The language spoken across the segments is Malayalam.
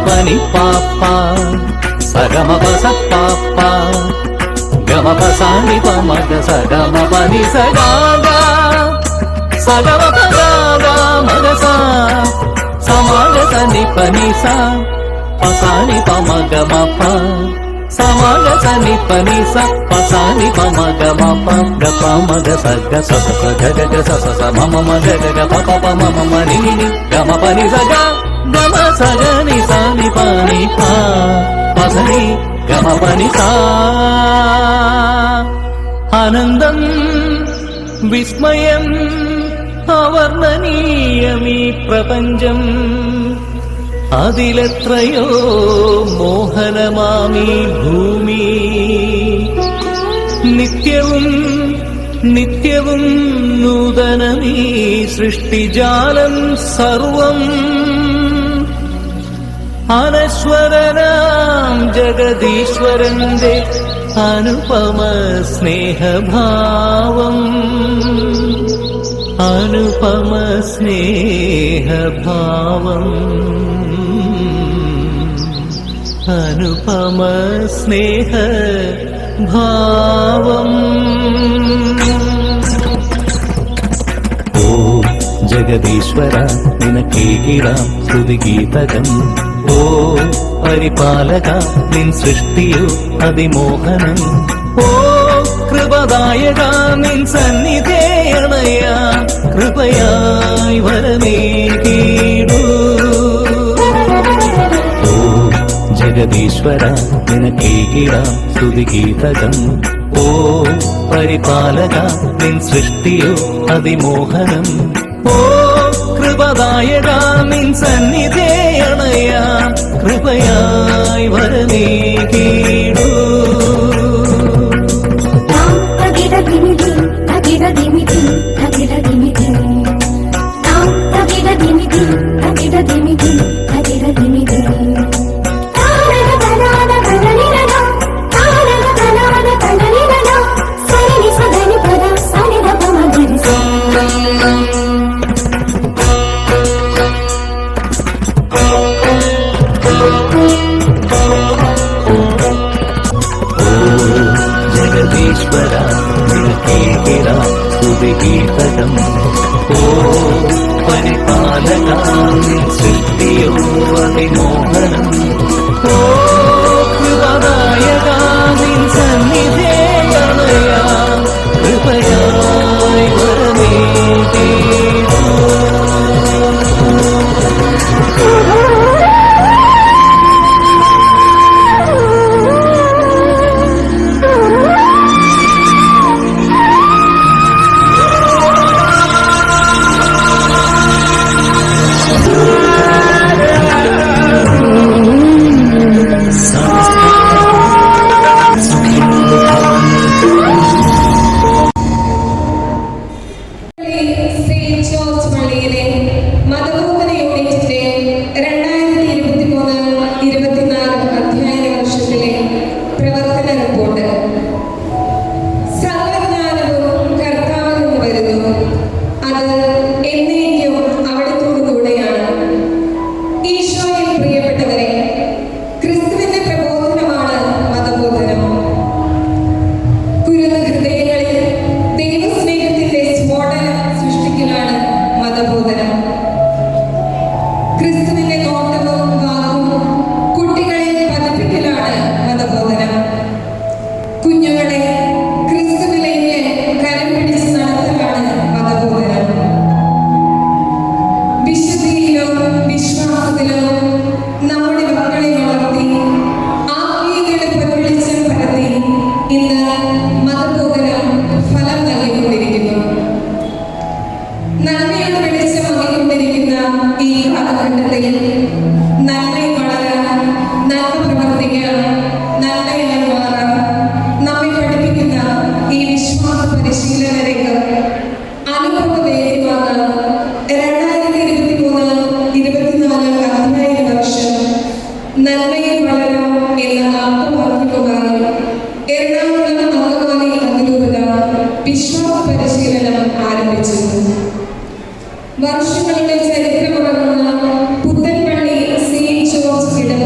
pani papa sagama pasa papa gama pasa ni pama sagama pani sagaga sagama pagaga magasa samagasa ni pani sa pasani pama gama pa samagasa ni pani sa pasani pama gama pa gapa magasa gasa sa ga sa sa mama magaga ga papa mama mama ni gama pani saga gama saga ni sa ni pani pa pasani gama pani sa ആനന്ദം വിസ്മയം അവർണ്ണനീയമീ പ്രപഞ്ചം അതിലെത്രയോ മോഹനമാമീ ഭൂമി നിത്യവും നിത്യവും നൂതനമീ സൃഷ്ടിജാലം സർവം അനശ്വരനാം ജഗദീശ്വരന്റെ അനുപമ സ്നേഹഭാവം അനുപമ സ്നേഹഭാവം അനുപമ സ്നേഹഭാവം ഓ ജഗദീശ്വര നിനക്കേകിടാം സ്തുതിഗീതകം ഓ പരിപാലക നിൻ സൃഷ്ടിയോ അതിമോഹനം ഓ കൃപദായക നിൻ സന്നിധേയണയ കൃപയായി വരമേകീടൂ ഓ ജഗദീശ്വര നിനക്കേകിടാം സ്തുതിഗീതകം ഓ പരിപാലക നിൻ സൃഷ്ടിയോ അതിമോഹനം ഓ കൃപദായക നിൻ സന്നിധേയണയ കൃപയായി വരമേകീടൂ ജഗദീശ്വര നിനക്കേകിടാം സ്തുതിഗീതകം ഓ പരിപാലക നിൻ സൃഷ്ടിയോ അതിമോഹനം ഓ കൃപദായക നിൻ സന്നിധേയണയ കൃപയായി വരമേകീടൂ വർഷങ്ങളുടെ ചരിത്രമുറങ്ങുന്ന പുത്തൻപള്ളി സെയിന്റ് ജോർജ് ഇടവക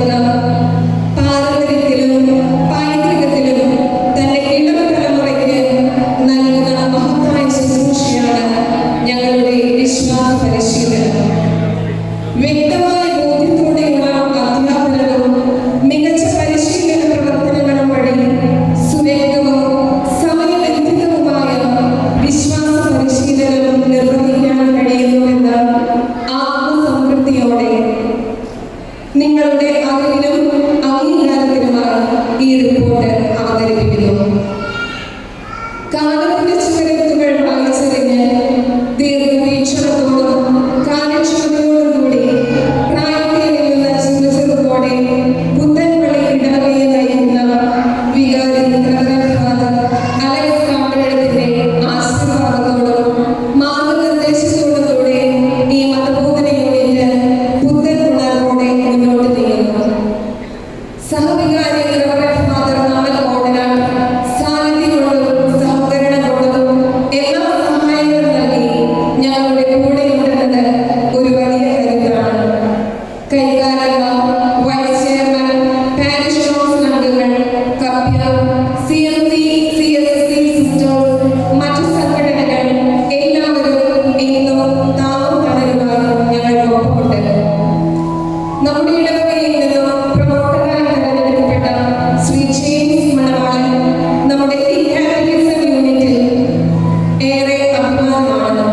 അഭിമാനമാണ്.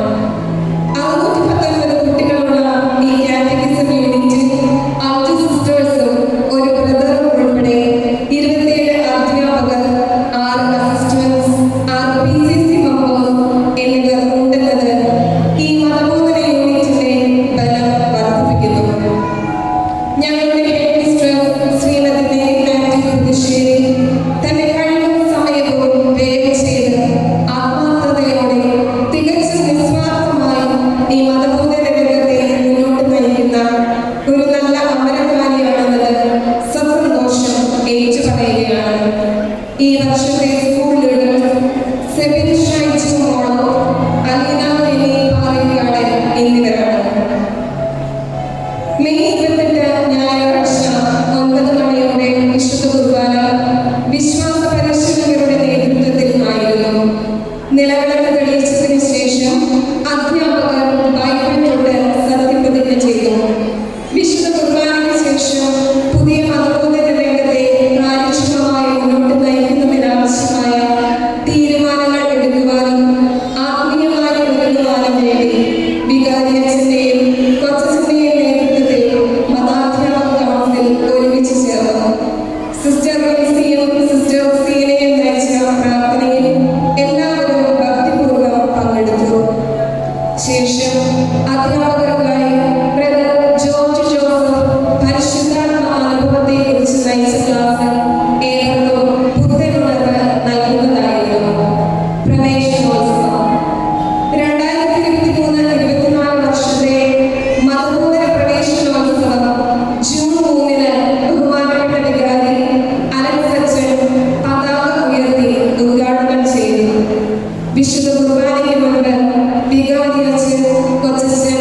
619 കുട്ടികളുള്ള ഈ കാറ്റഗിസം യൂണിറ്റിൽ 5 സിസ്റ്റേഴ്സും ഒരു ബ്രദറും ഉൾപ്പെടെ 27 അധ്യാപകർ, 6 അസിസ്റ്റന്റ്സ്, 6 PCC മെമ്പേഴ്സ് എന്നിവർ ഉണ്ടെന്നത് ഈ മതബോധന യൂണിറ്റിന്റെ ബലം വർദ്ധിപ്പിക്കുന്നു. ഞങ്ങളുടെ ഹെഡ് മിസ്ട്രസ് ശ്രീമതി പുതുശ്ശേരി തന്റെ കഴിവും സമയവും വ്യയം ചെയ്ത് ആത്മാർത്ഥതയോടെ തികച്ചും നിസ്വാർത്ഥമായി ഈ മതബോധന രംഗത്തെ മുന്നോട്ട് നയിക്കുന്ന ഒരു നല്ല അമരക്കാരിയാണെന്നത് സസന്തോഷം ഏറ്റുപറയുകയാണ്. ഈ വർഷത്തെ സ്കൂൾ ലീഡേഴ്സ് സെബിൻ ഷൈജു മോളോ, അലീന ടെനി പാറയ്ക്കാട് എന്നിവരാണ്. മെയ് 28 ഞായറാഴ്ച 9 മണിയോടെ വിശുദ്ധ കുർബാന വിശ്വാസ പരിശീലകരുടെ നേതൃത്വത്തിൽ ആയിരുന്നു. നിലവിളക്ക് തെളിയിച്ചതിന് ശേഷം അധ്യാപകർ ബൈബിളിലൂടെ സത്യപ്രതിജ്ഞ ചെയ്തു. വിശുദ്ധ കുർബാനയ്ക്ക് ശേഷം പുതിയ മതബോധന രംഗത്തെ കാര്യക്ഷമമായി മുന്നോട്ട് നയിക്കുന്നതിനാവശ്യമായ തീരുമാനങ്ങൾ എടുക്കുവാനും ആത്മീയമായി ഒരുങ്ങുവാനും വേണ്ടി വികാരിയച്ഛന്റെയും കൊച്ചച്ഛന്റെയും നേതൃത്വത്തിൽ മതാധ്യാപക കൗൺസിൽ ഒരുമിച്ച് ചേർന്നു. സിസ്റ്റർ റോസിയും സിസ്റ്റർ സീനയും നയിച്ച പ്രാർത്ഥനയിൽ എല്ലാവരും ഭക്തിപൂർവ്വം പങ്കെടുത്തു. ശേഷം അധ്യാപകർക്കായി ബ്രദർ ജോർജ് ജോസഫ് പരിശുദ്ധാത്മ അനുഭവത്തെക്കുറിച്ച് നയിച്ച ക്ലാസ് ഏവർക്കും പുത്തനുണർവ് നൽകുന്നതായിരുന്നു. പ്രവേശനോത്സവം 2023-24 വർഷത്തെ മതബോധന പ്രവേശനോത്സവം ജൂൺ 3-ന് ബഹുമാനപ്പെട്ട വികാരി അലക്സ് അച്ഛൻ പതാക ഉയർത്തി ഉദ്ഘാടനം ചെയ്തു. വിശുദ്ധ കുർബാനയ്ക്ക് മുൻപ് വികാരി അച്ഛൻ, കൊച്ചച്ഛൻ,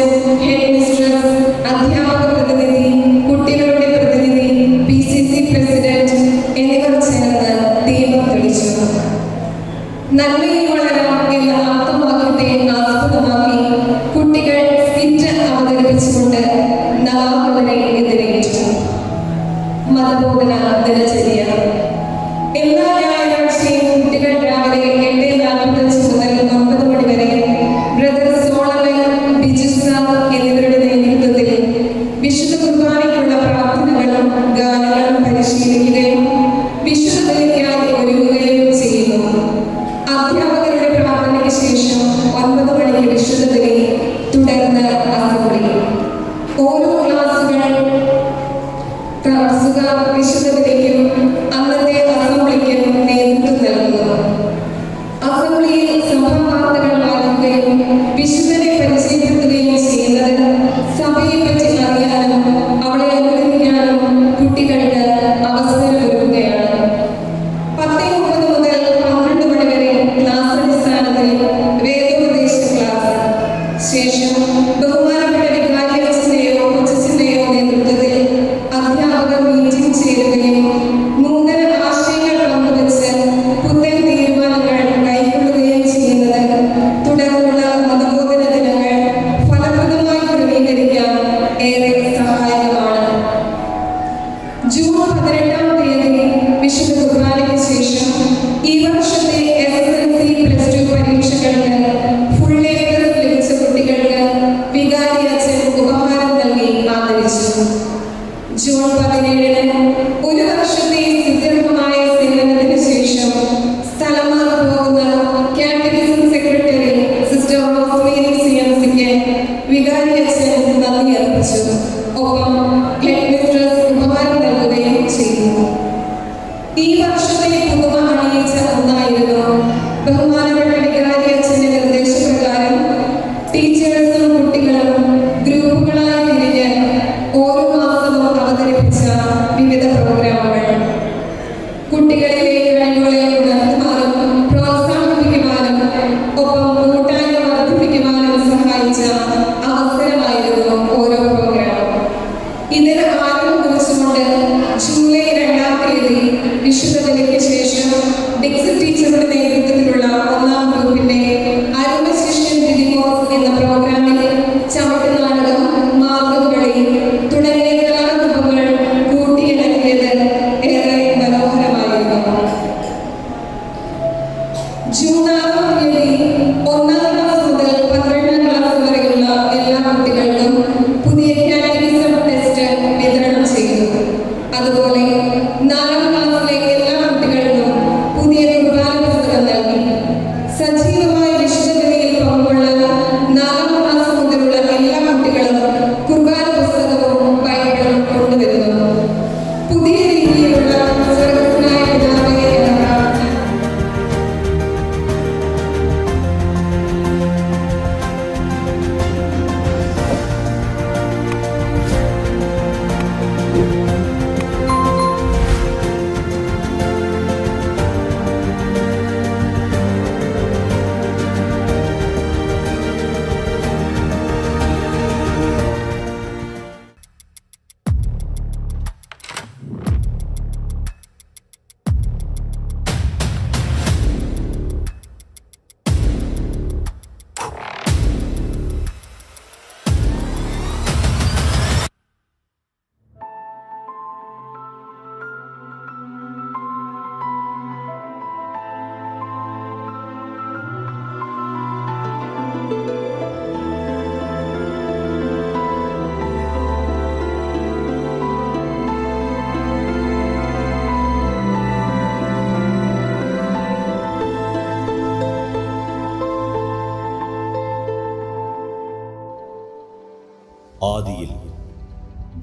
ആദിയിൽ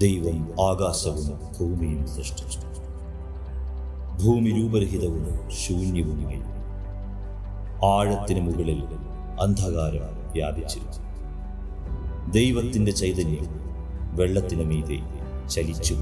ദൈവം ആകാശവും ഭൂമിയും സൃഷ്ടിച്ചു. ഭൂമി രൂപരഹിതവും ശൂന്യവുമായി. ആഴത്തിന് മുകളിൽ അന്ധകാരം വ്യാപിച്ചിരുന്നു. ദൈവത്തിൻ്റെ ചൈതന്യം വെള്ളത്തിനു മീതെ ചലിച്ചു.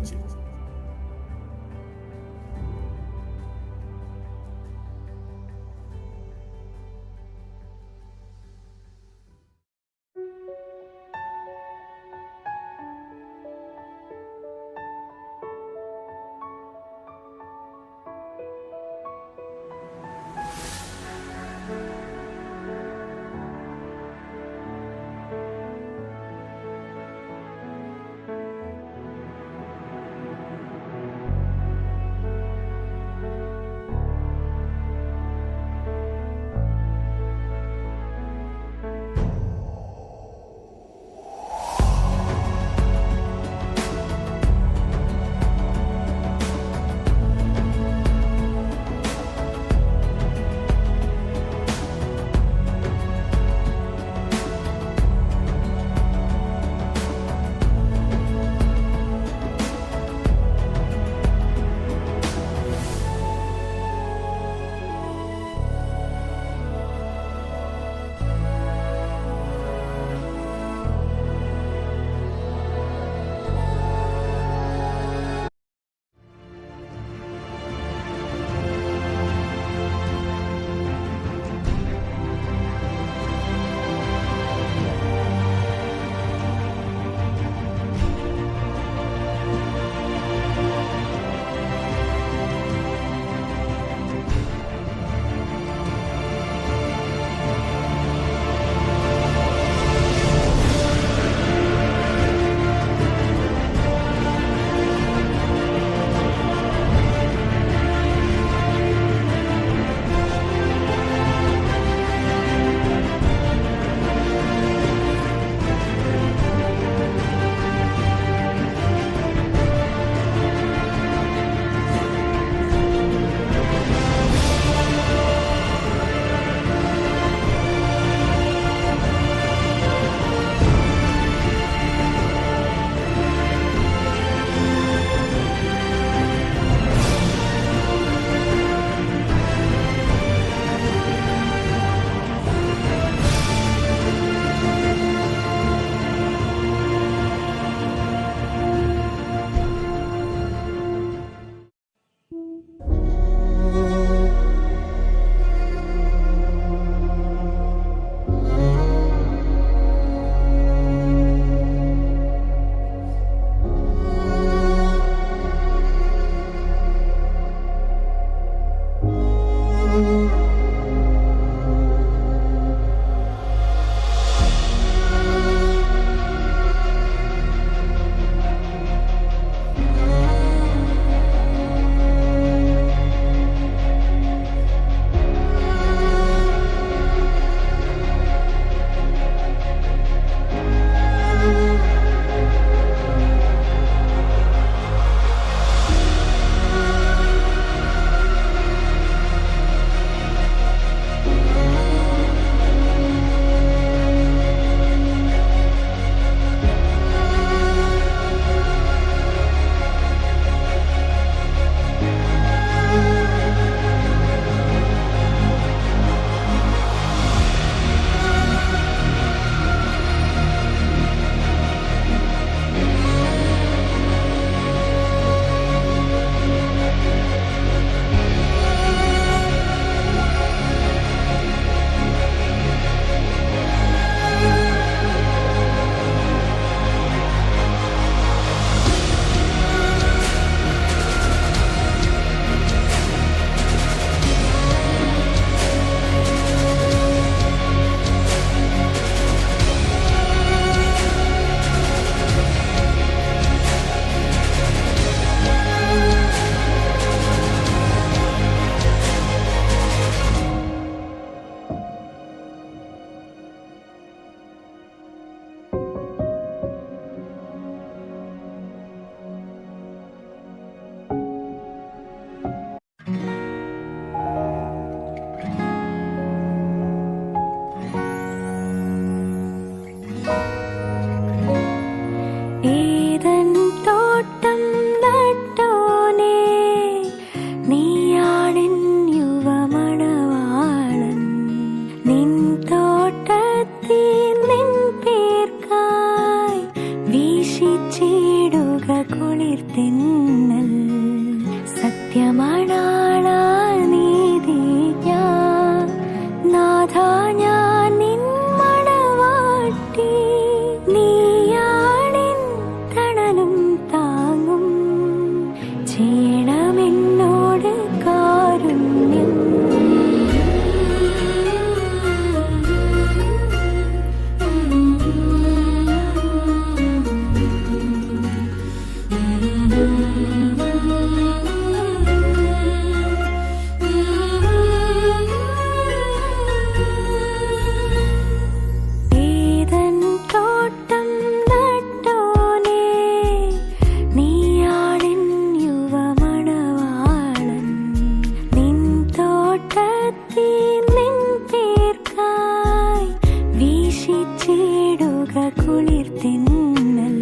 കുളിർത്തിന്നൽ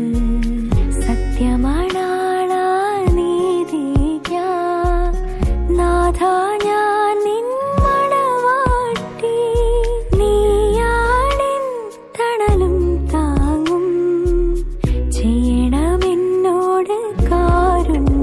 സത്യമാണാ നീതിക നാഥ ഞാൻ നിൻ മണവാട്ടി നീയാണിൻ തണലും താങ്ങും ചെയ്യണമെന്നോട് കാരുണ്യം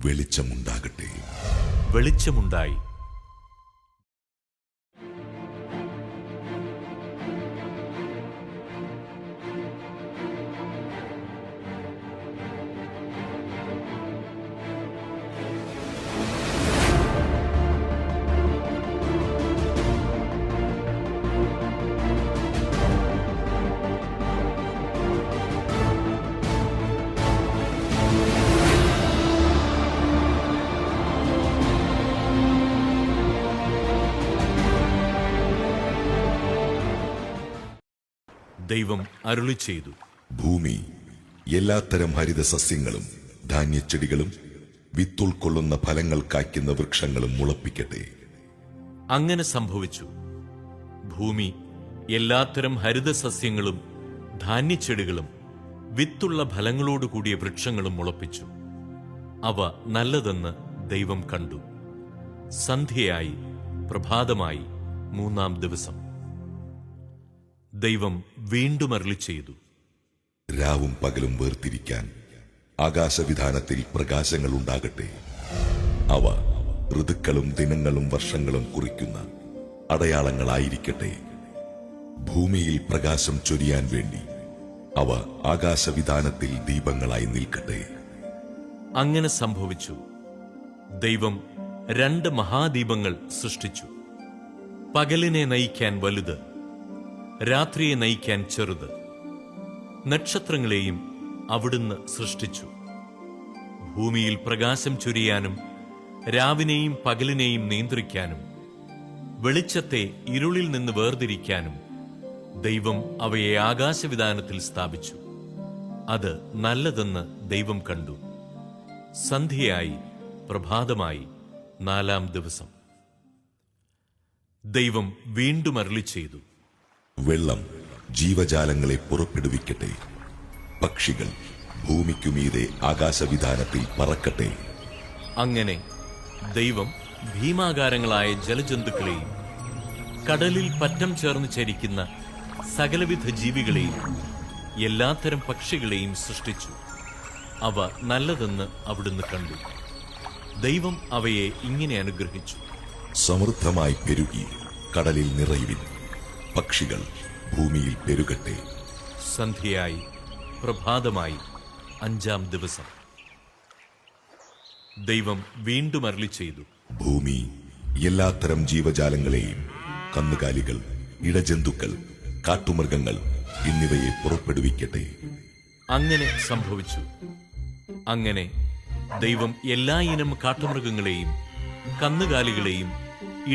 വെളിച്ചമുണ്ടാകട്ടെ. വെളിച്ചമുണ്ടായി. ദൈവം അരുളി ചെയ്തു, ഭൂമി എല്ലാത്തരം ഹരിത സസ്യങ്ങളും ധാന്യച്ചെടികളും വിത്തുൾക്കൊള്ളുന്ന ഫലങ്ങൾ കായ്ക്കുന്ന വൃക്ഷങ്ങളും മുളപ്പിക്കട്ടെ. അങ്ങനെ സംഭവിച്ചു. ഭൂമി എല്ലാത്തരം ഹരിത സസ്യങ്ങളും ധാന്യച്ചെടികളും വിത്തുള്ള ഫലങ്ങളോടുകൂടിയ വൃക്ഷങ്ങളും മുളപ്പിച്ചു. അവ നല്ലതെന്ന് ദൈവം കണ്ടു. സന്ധ്യയായി, പ്രഭാതമായി, മൂന്നാം ദിവസം. ദൈവം വീണ്ടും അരുളി ചെയ്തു, രാവും പകലും വേർതിരിക്കാൻ ആകാശവിധാനത്തിൽ പ്രകാശങ്ങൾ ഉണ്ടാകട്ടെ. അവ ഋതുക്കളും ദിനങ്ങളും വർഷങ്ങളും കുറിക്കുന്ന അടയാളങ്ങളായിരിക്കട്ടെ. ഭൂമിയിൽ പ്രകാശം ചൊരിയാൻ വേണ്ടി അവ ആകാശവിധാനത്തിൽ ദീപങ്ങളായി നിൽക്കട്ടെ. അങ്ങനെ സംഭവിച്ചു. ദൈവം 2 മഹാദീപങ്ങൾ സൃഷ്ടിച്ചു. പകലിനെ നയിക്കാൻ വലുത്, രാത്രിയെ നയിക്കാൻ ചെറുത്. നക്ഷത്രങ്ങളെയും അവിടുന്ന് സൃഷ്ടിച്ചു. ഭൂമിയിൽ പ്രകാശം ചൊരിയാനും രാവിനെയും പകലിനെയും നിയന്ത്രിക്കാനും വെളിച്ചത്തെ ഇരുളിൽ നിന്ന് വേർതിരിക്കാനും ദൈവം അവയെ ആകാശവിധാനത്തിൽ സ്ഥാപിച്ചു. അത് നല്ലതെന്ന് ദൈവം കണ്ടു. സന്ധ്യയായി, പ്രഭാതമായി, 4-ാം ദിവസം. ദൈവം വീണ്ടും അരുളി ചെയ്തു, വെള്ളം ജീവജാലങ്ങളെ പുറപ്പെടുവിക്കട്ടെ. പക്ഷികൾ ഭൂമിക്കുമീതെ ആകാശവിധാനത്തിൽ പറക്കട്ടെ. അങ്ങനെ ദൈവം ഭീമാകാരങ്ങളായ ജലജന്തുക്കളെയും കടലിൽ പറ്റം ചേർന്ന് ചരിക്കുന്ന സകലവിധ ജീവികളെയും എല്ലാത്തരം പക്ഷികളെയും സൃഷ്ടിച്ചു. അവ നല്ലതെന്ന് അവിടുന്ന് കണ്ടു. ദൈവം അവയെ ഇങ്ങനെ അനുഗ്രഹിച്ചു, സമൃദ്ധമായി പെരുകി കടലിൽ നിറയുവിൻ. പക്ഷികൾ ഭൂമിയിൽ പെരുകട്ടെ. സന്ധ്യയായി, പ്രഭാതമായി, 5-ാം ദിവസം. ദൈവം വീണ്ടും അരുളി ചെയ്തു, ഭൂമി എല്ലാത്തരം ജീവജാലങ്ങളെയും, കന്നുകാലികൾ, ഇഴജന്തുക്കൾ, കാട്ടുമൃഗങ്ങൾ എന്നിവയെ പുറപ്പെടുവിക്കട്ടെ. അങ്ങനെ സംഭവിച്ചു. അങ്ങനെ ദൈവം എല്ലാ ഇനം കാട്ടുമൃഗങ്ങളെയും കന്നുകാലികളെയും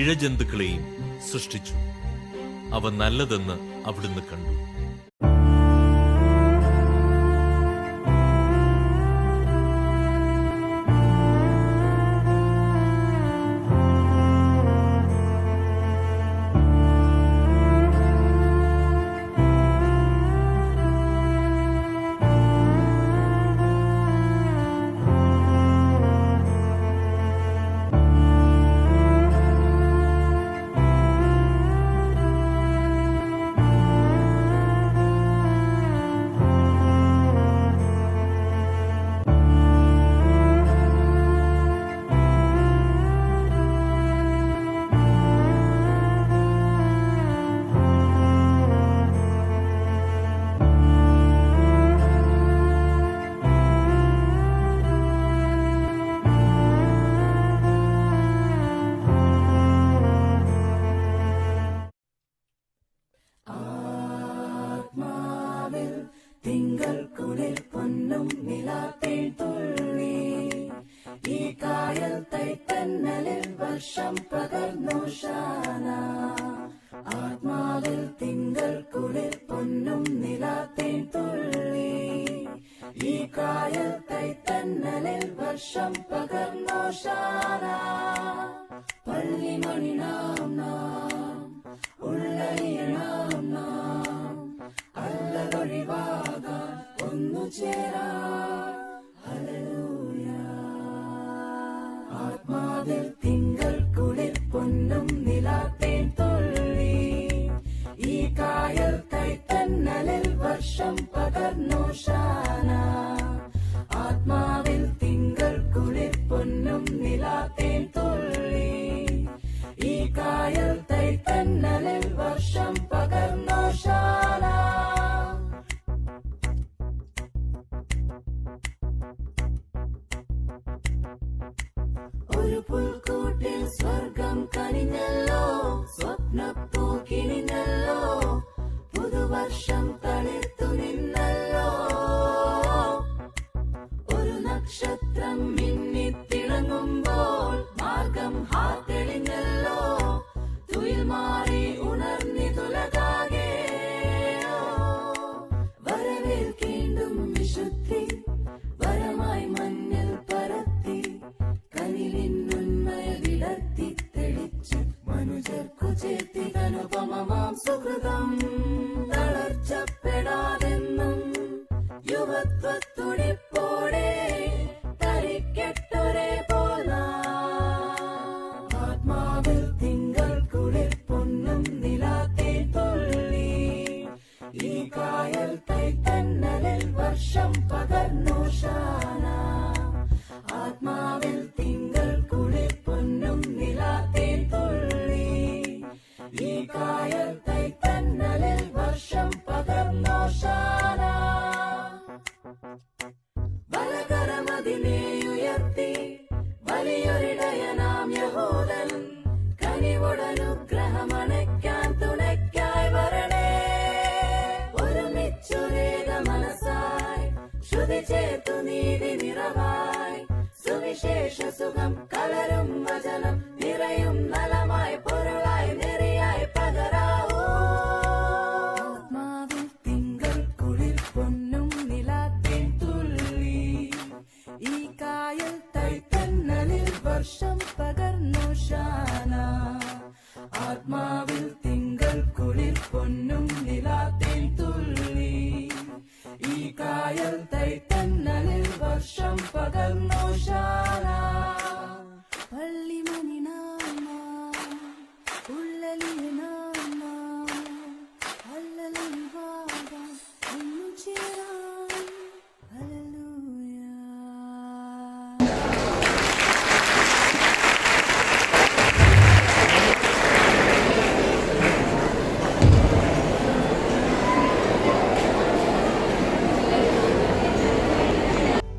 ഇഴജന്തുക്കളെയും സൃഷ്ടിച്ചു. അവ നല്ലതെന്ന് അവിടുന്ന് കണ്ടു.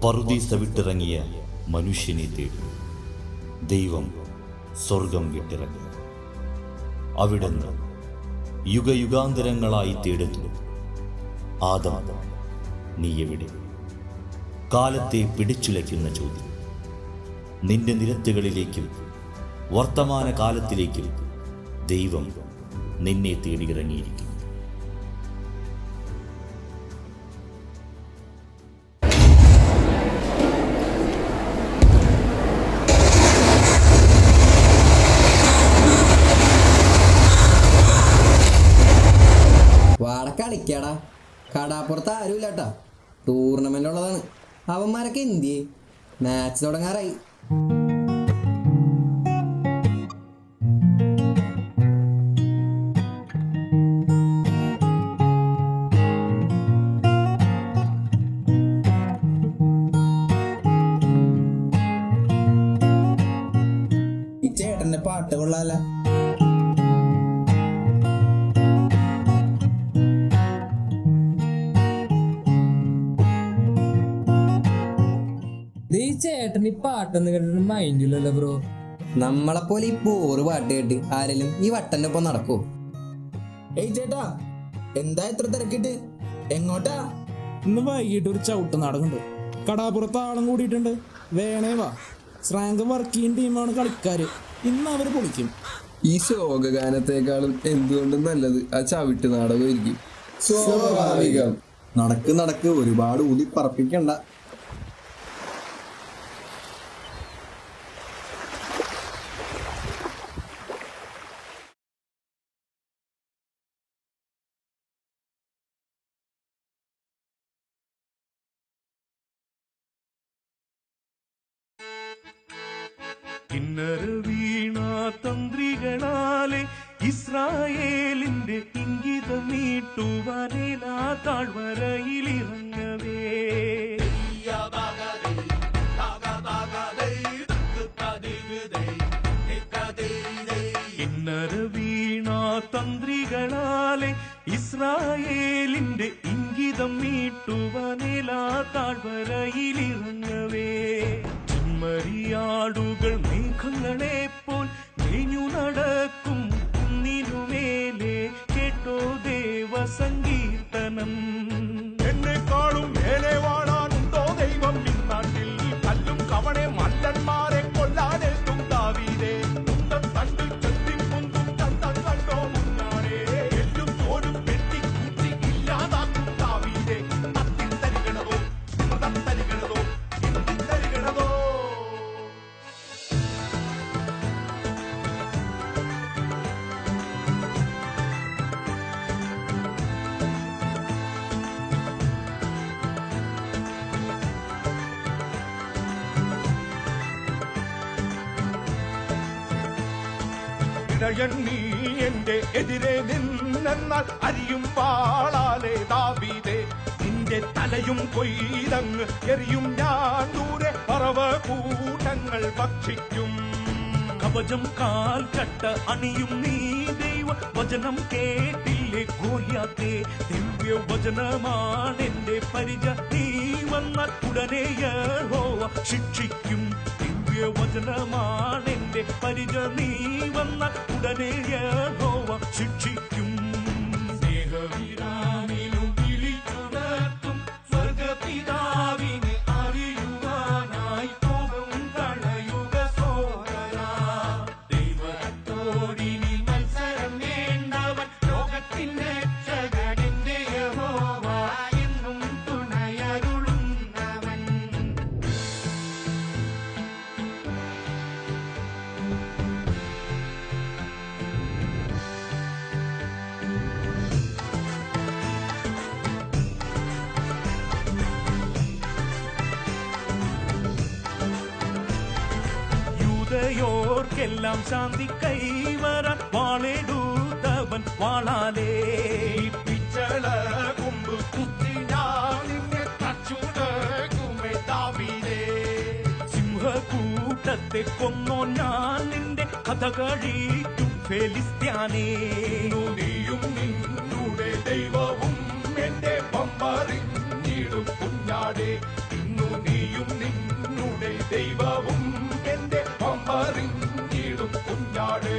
പറുദീസ വിട്ടിറങ്ങിയ മനുഷ്യനെ തേടി ദൈവം സ്വർഗം വിട്ടിറങ്ങി. അവിടുന്ന് യുഗയുഗാന്തരങ്ങളായി തേടുന്നു, ആദം നീ എവിടെ? കാലത്തെ പിടിച്ചുലയ്ക്കുന്ന ചോദ്യം. നിന്റെ നിരത്തുകളിലേക്കും വർത്തമാന കാലത്തിലേക്കും ദൈവം നിന്നെ തേടിയിറങ്ങിയിരിക്കും. വാട കളിക്കാടാ, കടാപ്പുറത്ത് ആരുമില്ലാട്ടാ. ടൂർണമെന്റ് ഉള്ളതാണ്. അവന്മാരൊക്കെ എന്തിയെ? മാച്ച് തുടങ്ങാറായി. ഈ ചേട്ടന്റെ പാട്ട് കൊള്ളാല. ഈ ചേട്ടൻ ഈ പാട്ടൊന്നും കേട്ടിട്ട് മൈൻഡില്ലല്ലോ ബ്രോ. നമ്മളെപ്പോലെ ഈ പോറ് പാട്ട് കേട്ട് ആരെങ്കിലും ഈ വട്ടന്റെ ഒപ്പം നടക്കോ? ഏയ് ചേട്ടാ, എന്താ ഇത്ര തിരക്കിട്ട്? എങ്ങോട്ടാ? ഇന്ന് വൈകിട്ട് ഒരു ചവിട്ട് നടക്കുന്നുണ്ട്. കടാപ്പുറത്ത് ആളും കൂടിയിട്ടുണ്ട്. വേണേ വാ. ശ്രാങ്ക വർക്കിംഗ് ടീമാണ് കളിക്കാര്. ഇന്ന് അവര് പൊളിക്കും. ഈ ശോകഗാനത്തെക്കാളും എന്തുകൊണ്ടും നല്ലത് ആ ചവിട്ട് നാടകമായിരിക്കും. സ്വാഭാവികം. നടക്ക് ഒരുപാട് ഊതി പറപ്പിക്കണ്ട. കിന്നര വീണാ തന്ത്രികളാലെ ഇസ്രായേലിന്റെ ഇംഗിതം മീട്ടുവാനേലാ താഴ്വരയിലിറങ്ങവേ. കിന്നര വീണാ തന്ത്രികളാലെ ഇസ്രായേലിന്റെ ഇംഗിതം മീട്ടുവാനേലാ താഴ്വരയിലിറങ്ങവേ. മരിയാടുകൾ മേഘങ്ങളെ പോൽ മേഞ്ഞു നടക്കും കുന്നിനുമേലെ കേട്ടോ ദേവ സങ്കീർത്തനം. എന്നെക്കാളും മേലെ വാഴാനുണ്ടോ ദൈവം ഇന്നാട്ടിൽ? കല്ലും കവണെ മല്ലന്മാരെ കൊല്ലാനെത്തും ദാവീദേ. തണ്ടിൽ ചെത്തിൻ മുന്തും ചന്തം കണ്ടോ മുന്നാടേ. എല്ലും തോടും വെട്ടിക്കൂട്ടി ഇല്ലാതാക്കും ദാവീദേ. തത്തിൽ തരികണതോ മൃതം തരികണതോ എന്തിൻ തരികണതോ. ഇടയൻ നീ എന്റെ എതിരെ നിന്നെന്നാൽ അരിയും വാളാലെ ദാവീദേ. നിന്റെ തലയും കൊയ്തങ്ങ് എറിയും ഞാൻ ദൂരെ പറവ കൂട്ടങ്ങൾ ഭക്ഷിക്കും. കവചം കാൽ ചട്ട അണിയും നീ ദൈവ വചനം കേട്ടില്ലേ ഗോലിയാത്തേ. ദിവ്യ വചനമാണെന്റെ പരിച. നീ വന്നാൽ ഉടനെ യഹോവ ശിക്ഷിക്കും. വചനമാണെന്റെ പരിച. നീ വന്നാൽ ഉടനെ യഹോവ ശിക്ഷിക്കും. സ്നേഹവിരാനിലും വിളിച്ചുണർത്തും സ്വർഗപിതാവിനെ അറിയുവാനായി കോപം കളയുക സോദരാ. ദൈവത്തോടിനി മത്സരം വേണ്ടവൻ ലോകത്തിന്റെ രക്ഷകന്റെ യഹോവ എന്നും തുണയരുളുന്നവൻ. യൂദയോർക്കെല്ലാം ശാന്തി കൈവരാൻ വാളെടുത്തവൻ വാളാലേ. പിച്ചള കൊമ്പ് കുത്തി ഞാൻ നിന്നെ തച്ചുടകുമേ ദാവീദേ. സിംഹകൂട്ടത്തെ കൊന്നോ ഞാൻ നിന്റെ കഥ കഴിക്കും ഫെലിസ്ത്യാനേ. നീയും നിന്നുടെ ദൈവവും എന്റെ പമ്പറിഞ്ഞിടും കുഞ്ഞാടേ. ഇന്നു നീയും നിന്നുടെ ദൈവവും എന്റെ പമ്പറിഞ്ഞിടും കുഞ്ഞാടേ.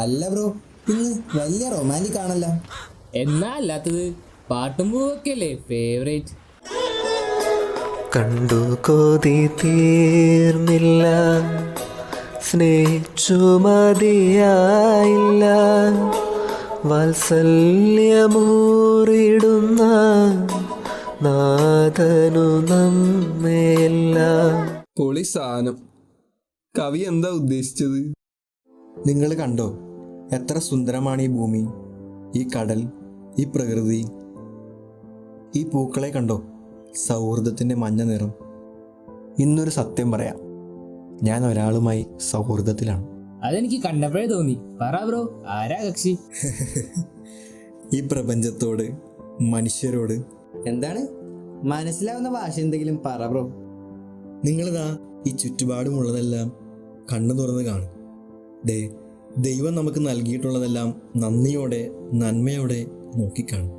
അല്ല ബ്രോ, ഇന്ന് വലിയ റൊമാൻറ്റിക് ആണല്ലോ. എന്നാ അല്ലാത്തത് പാട്ടും പൂവൊക്കെ അല്ലേ ഫേവറേറ്റ്. കണ്ടു കൊതി തീർന്നില്ല, സ്നേഹിച്ചു മതിയായില്ല, വാത്സല്യമൂറിടുന്ന നാഥനു നമ്മേല്ല. പൊളി സാധനം. കവി എന്താ ഉദ്ദേശിച്ചത്? നിങ്ങൾ കണ്ടോ എത്ര സുന്ദരമാണ് ഈ ഭൂമി, ഈ കടൽ, ഈ പ്രകൃതി, ഈ പൂക്കളെ കണ്ടോ, സൗഹൃദത്തിൻ്റെ മഞ്ഞ നിറം. ഇന്നൊരു സത്യം പറയാം, ഞാൻ ഒരാളുമായി സൗഹൃദത്തിലാണ്. അതെനിക്ക് കണ്ടപ്പോഴേ തോന്നി. പറ ബ്രോ, ആരാ കക്ഷി? ഈ പ്രപഞ്ചത്തോട്, മനുഷ്യരോട്. എന്താണ് മനസ്സിലാവുന്ന ഭാഷ എന്തെങ്കിലും പറ ബ്രോ. നിങ്ങളിതാ ഈ ചുറ്റുപാടുമുള്ളതെല്ലാം കണ്ണു തുറന്ന് കാണും. ദൈവം നമുക്ക് നൽകിയിട്ടുള്ളതെല്ലാം നന്ദിയോടെ, നന്മയോടെ നോക്കിക്കാണും.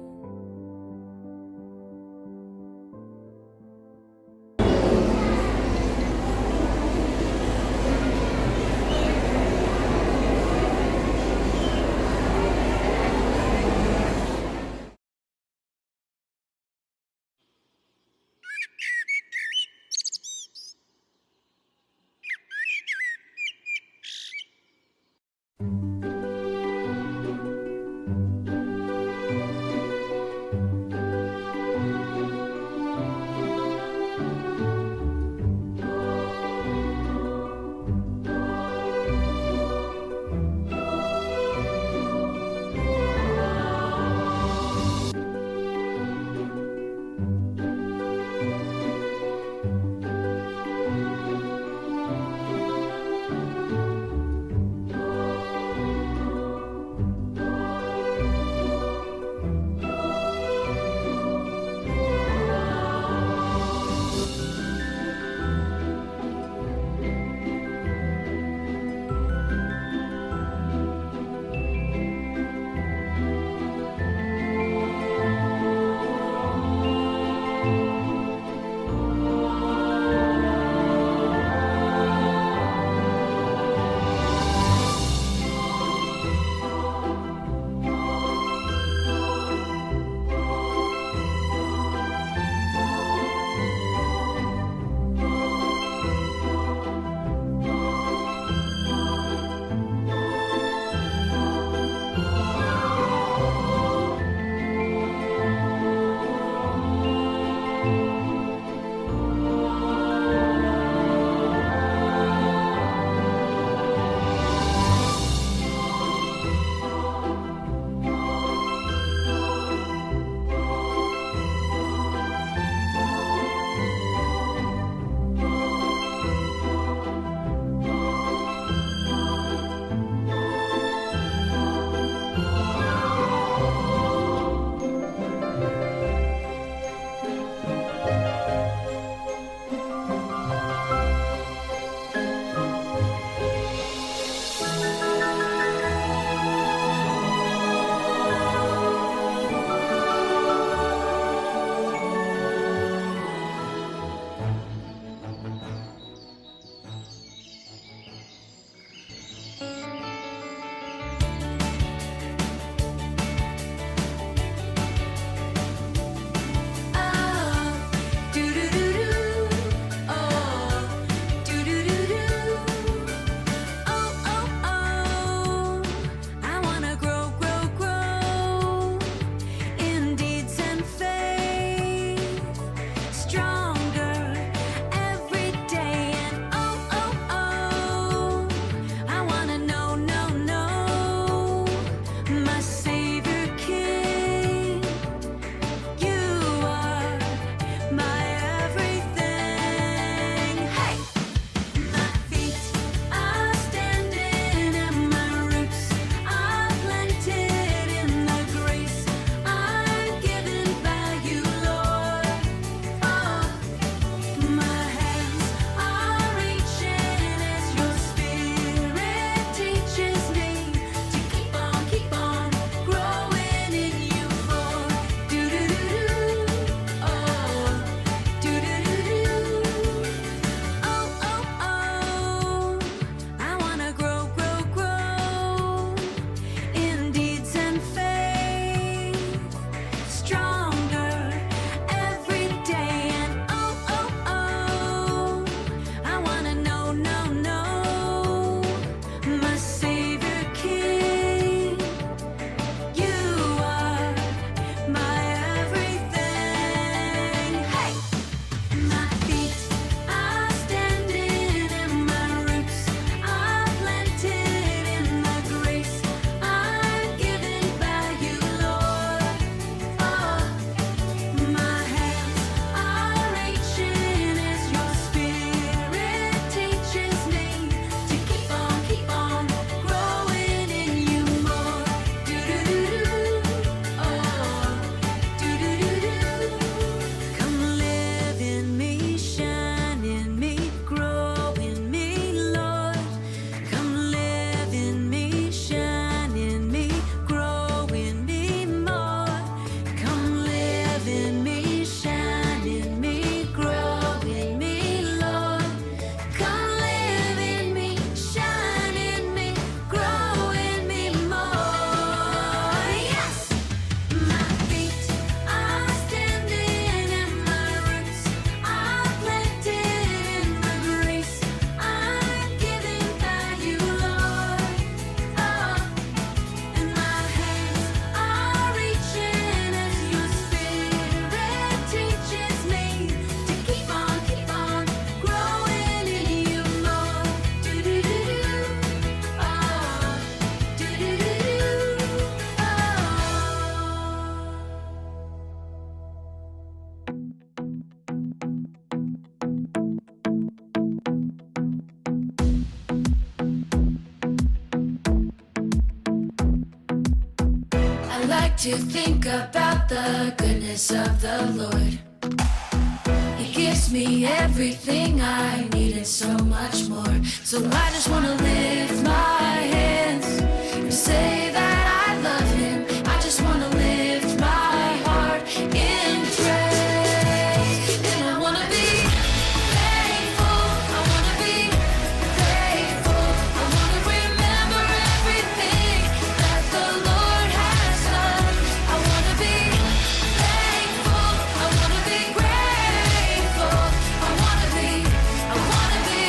to think about the goodness of the Lord. He gives me everything I need and so much more. So I just want to lift my hands and say that I love Him. I just want to lift my heart in praise. And I want to be thankful. I want to be grateful. I want to remember everything that the Lord has done. I want to be thankful. I want to be grateful. I want to be, I want to be,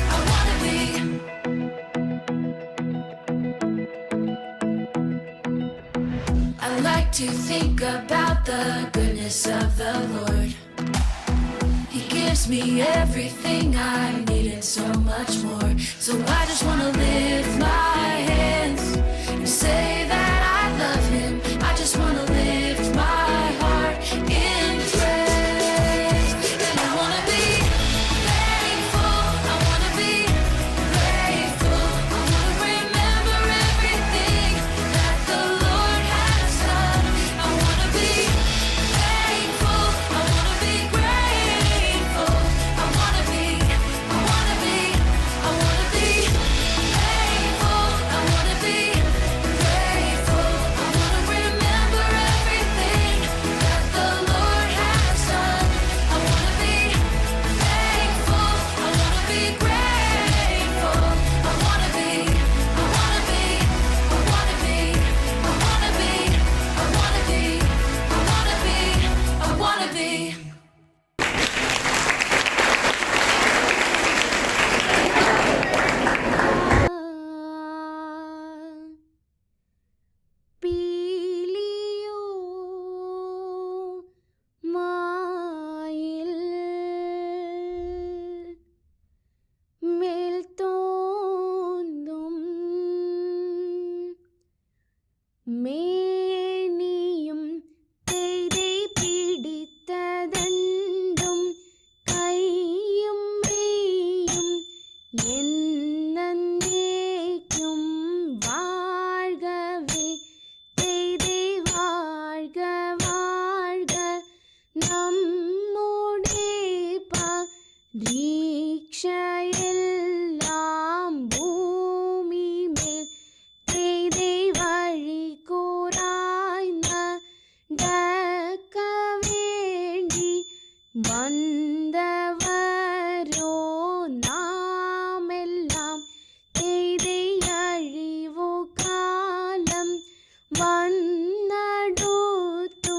I want to be. I like to think about the goodness of the Lord. He gives me everything I need and so much more. So I just want to lift my hands and say that I love Him. I just want to lift my heart in praise. And I want to be thankful. I want to be grateful. I want to remember everything that the Lord has done. I want to be thankful. I want to be grateful. I want to be, I want to be, I want to be thankful. I want to be grateful. I want to remember everything that the Lord has done. I want to be thankful. I want to be grateful. I want to be, I want to be, I want to be, I want to be, I want to be, I want to be, I want to be. പീലിയോ മായിൽ മേൽ തോന്നും മേനിയും തേരെ പിടിത്തതണ്ടും കൈയും മെയ്യും എന്നേക്കും വാഴ്കവേ തേരെ വാഴ്ക വാഴ്ക നമ്മുടെ പരീക്ഷയെല്ലാം ഭൂമിമേൽ തേരെ വഴി കൂറായി നടക്ക വേണ്ടി വന്നവരോ നാമെല്ലാം തേരെ അഴിവു കാലം വന്നടുത്തു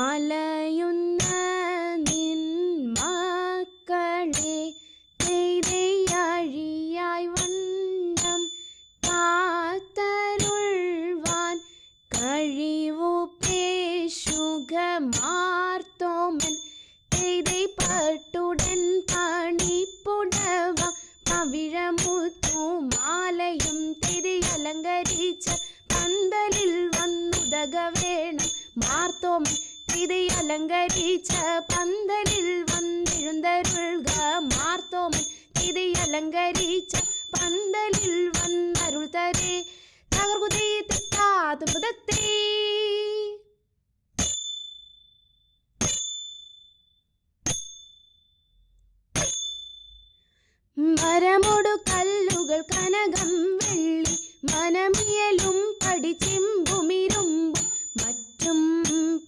അലയുന്ന നിൻ മക്കളെ തേരെ അഴിയായി വണ്ണം കാത്തരുൾവാൻ കഴിവു പേശുക മാർത്തോമൻ തേരെ പട്ടുടൻ പണിപ്പുടവ പവിഴമുത്തുമാലയും തേരെ അലങ്കരിച്ച പന്തലിൽ വന്നുതക വേണം മാർത്തോമൻ തേരെ അലങ്കരിച്ച പന്തലിൽ വന്നെഴുന്തരുൾക മാർത്തോമൻ തേരെ അലങ്കരിച്ച പന്തലിൽ വന്നരുൾ തരേ തകർകുതേ തെറ്റാത്ത മൃതത്തേ. മരമൊടു കല്ലുകൾ കനകം വെള്ളി മനമിയലും പടിച്ചെമ്പുമിരുമ്പും മറ്റും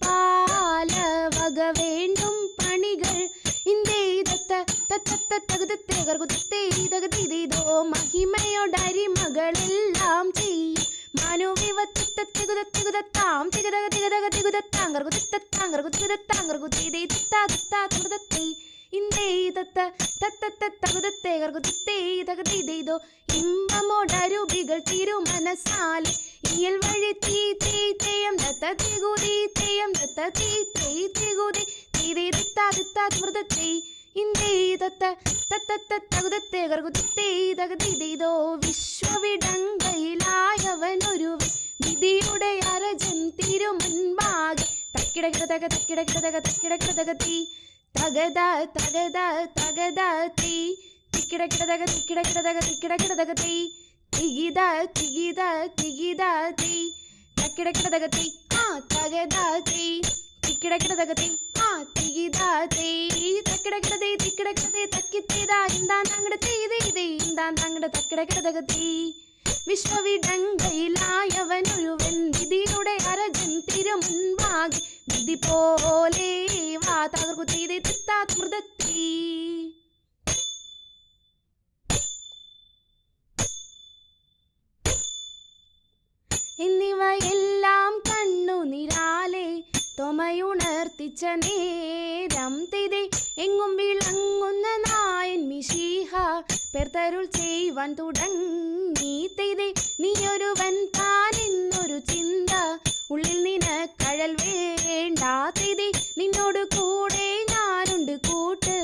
പാലവക വേണ്ടും പണികൾ ഇന്ദേതത്ത തത്തത്ത തകുതത്തെ കർകുതത്തെ തകതീതോ മഹിമയോടരിമകളെല്ലാം ചെയ്യും മാനോവിവത്തത്തികുതത്തികുതത്താം തികതക തികതക തികുതത്താം കർകുതത്താം കർകുതികുതത്താം കർകുതീതേ തത്താ തത്താ തമൃതത്തെ ഇന്ദേതത്ത തത്തത്ത തകുതത്തെ കർകുതത്തെ തകതീതോ ഇമ്പമോടരുവികൾ തിരുമനസാലെ ഇയൽ വഴി തീ തീ തെയ്യം ദത്ത തികുതി തെയ്യം ദത്ത തീ തീ തികുതി തീതേ തത്താ തത്താ തമൃതത്തെ ഇന്ദേതത്ത തത്തത്ത തകുതത്തെ കർകുതത്തെ തകതീതോ വിശ്വവിടങ്കയിലായവനൊരു വിധിയുടെ അരജൻ തിരുമുൻപാകെ തക്കിടകിടതക തക്കിടകിടതക തക്കിടകിടതകത്തി തകത തകത തകതത്തി തിക്കിടകിടതക തിക്കിടകിടതക തിക്കിടകിടതകത്തി തികിത തികിത തികിതത്തി തക്കിടകിടതകത്തി ആ തകതാതേ തിക്കിടക്കിടതകതേ തികിതാതേ തക്കിടക്കിടതേ തിക്കിടക്കിടതേ തക്കിത്തേതാ ഇന്താന്തങ്ങട ചെയ്തേ ഇന്താന്തങ്ങട തക്കിടക്കിടതകതേ വിശ്വവിടങ്കയിലായവനൊരുവൻ വിധിയുടെ അരജൻ തിരുമുൻപാകെ വിധി പോലെ വാ തകർക്കു ചെയ്തേ തിത്താമൃതത്തീ എന്നിവയെല്ലാം കണ്ണുനിരാലെ തൊമയുണർത്തിച്ച നേരം തിരെ എങ്ങും വിളങ്ങുന്ന നായൻ മിശിഹ പെർത്തരുൾ ചെയ്യുവാൻ തുടങ്ങി തിരെ നീയൊരുവൻ താൻ എന്നൊരു ചിന്ത ഉള്ളിൽ നിനക്കഴൽ വേണ്ട തിരെ നിന്നോട് കൂടെ ഞാനുണ്ട് കൂട്ട്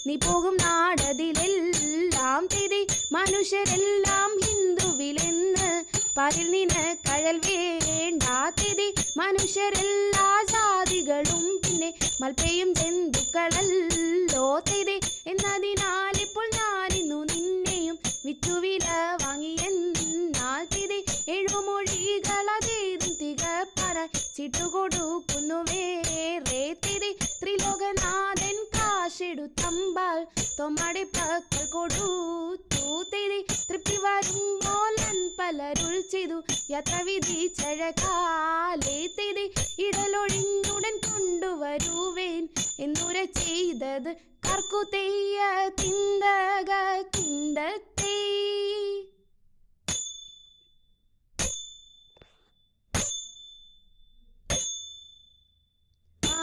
നീ പോകും നാടതിലെല്ലാം തിരെ മനുഷ്യരെല്ലാം ഹിന്ദുവിലെന്ന് പാരിൽ നിനക്കഴൽ വേണ്ടാത്തിരി മനുഷ്യരെല്ലാ ജാതികളും പിന്നെ മൽപ്പയും ജന്തുക്കളല്ലോ തിരി എന്നതിനാൽ ഇപ്പോൾ ഞാനിന്നു നിന്നെയും വിറ്റുവില വാങ്ങിയെന്നാൽ തിരി എഴുമൊഴികളതേതും തികപ്പറ ചിട്ടുകൊടുക്കുന്നു വേറെ തിരി ത്രിലോകനാഥൻ കാശെടുത്തമ്പാൽ തൊമ്മടെ പക്കൽ കൊടുത്തു തിരി തൃപ്തി വരുമ്പോലൻ പലരുൾ ചെയ്തു യാത്ര വിധിച്ചഴകാലേ തിരി ഇടലൊഴിഞ്ഞുടൻ കൊണ്ടുവരുവേൻ എന്നുര ചെയ്തത് കർക്കു തെയ്യ തിന്തക തിന്തത്തേ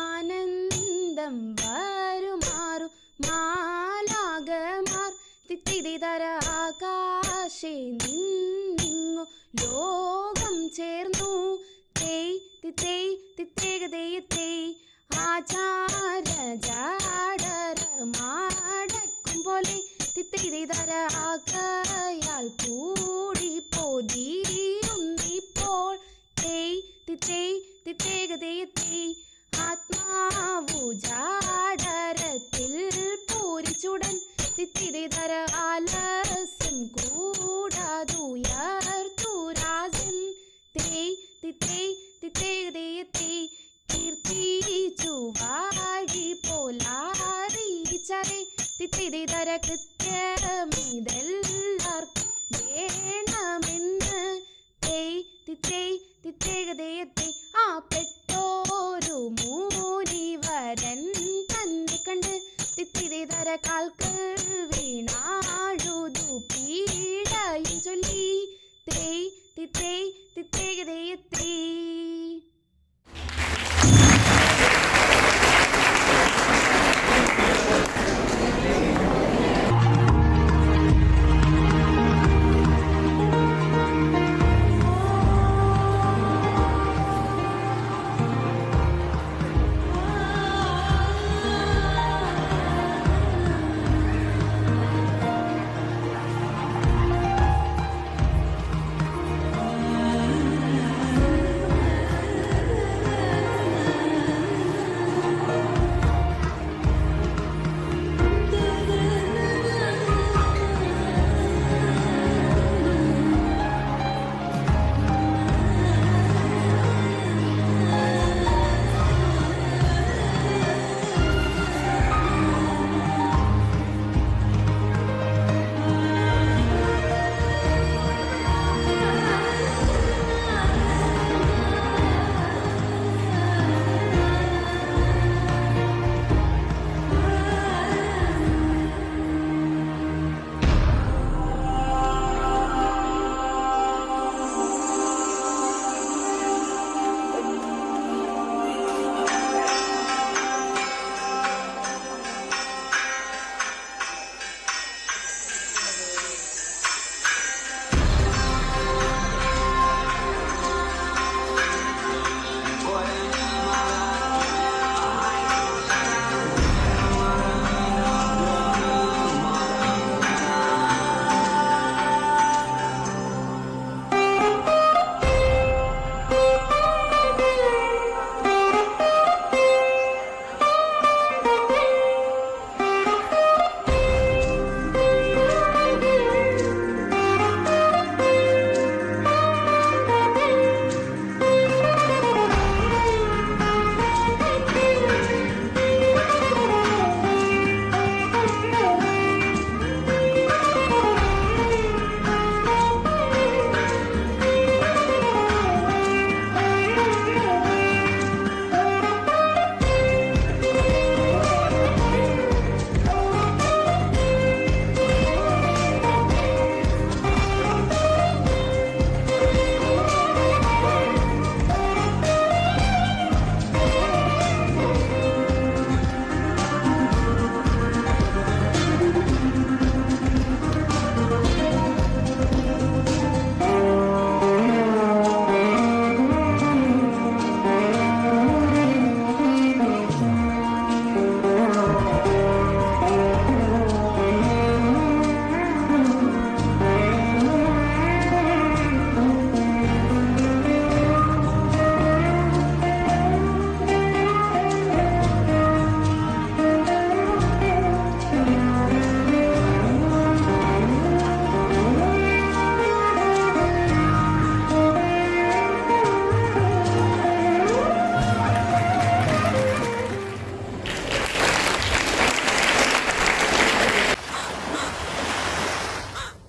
ആനന്ദം വരുമാറു മാലാകമാർ തിത്തിരിതര ആകാശേ നിന്നിങ്ങു ലോകം ചേർന്നു തേയ് തിത്തേയ് തിത്തേകതേയത്തേ ആചാര ജാടര മാടക്കും പോലെ തിത്തിരിതര ആകയാൽ കൂടി പോതിരുന്നിപ്പോൾ തേയ് തിത്തേയ് തിത്തേകതേയത്തേ ആത്മാവു ജാടരത്തിൽ പൂരിച്ചുടൻ തിത്തിരിതര ആലസ്യം കൂടാതുയർത്തു രാജൻ തേയ് തിത്തേയ് തിത്തേകതേയത്തേ കീർത്തിച്ചു വാഴി പോലാറിച്ചതേ തിത്തിരിതര കൃത്യമിതെല്ലാവർക്കും വേണമെന്ന് തേയ് തിത്തേയ് തിത്തേകതേയത്തേ ആ പെട്ടോരു മൂനിവരൻ തന്നെ കണ്ട് തിത്തിരിതര കാൽക്കൽ വീണാഴുതു പീഡയും ചൊല്ലി തേയ് തിത്തേയ് തിത്തേകതേയത്തേ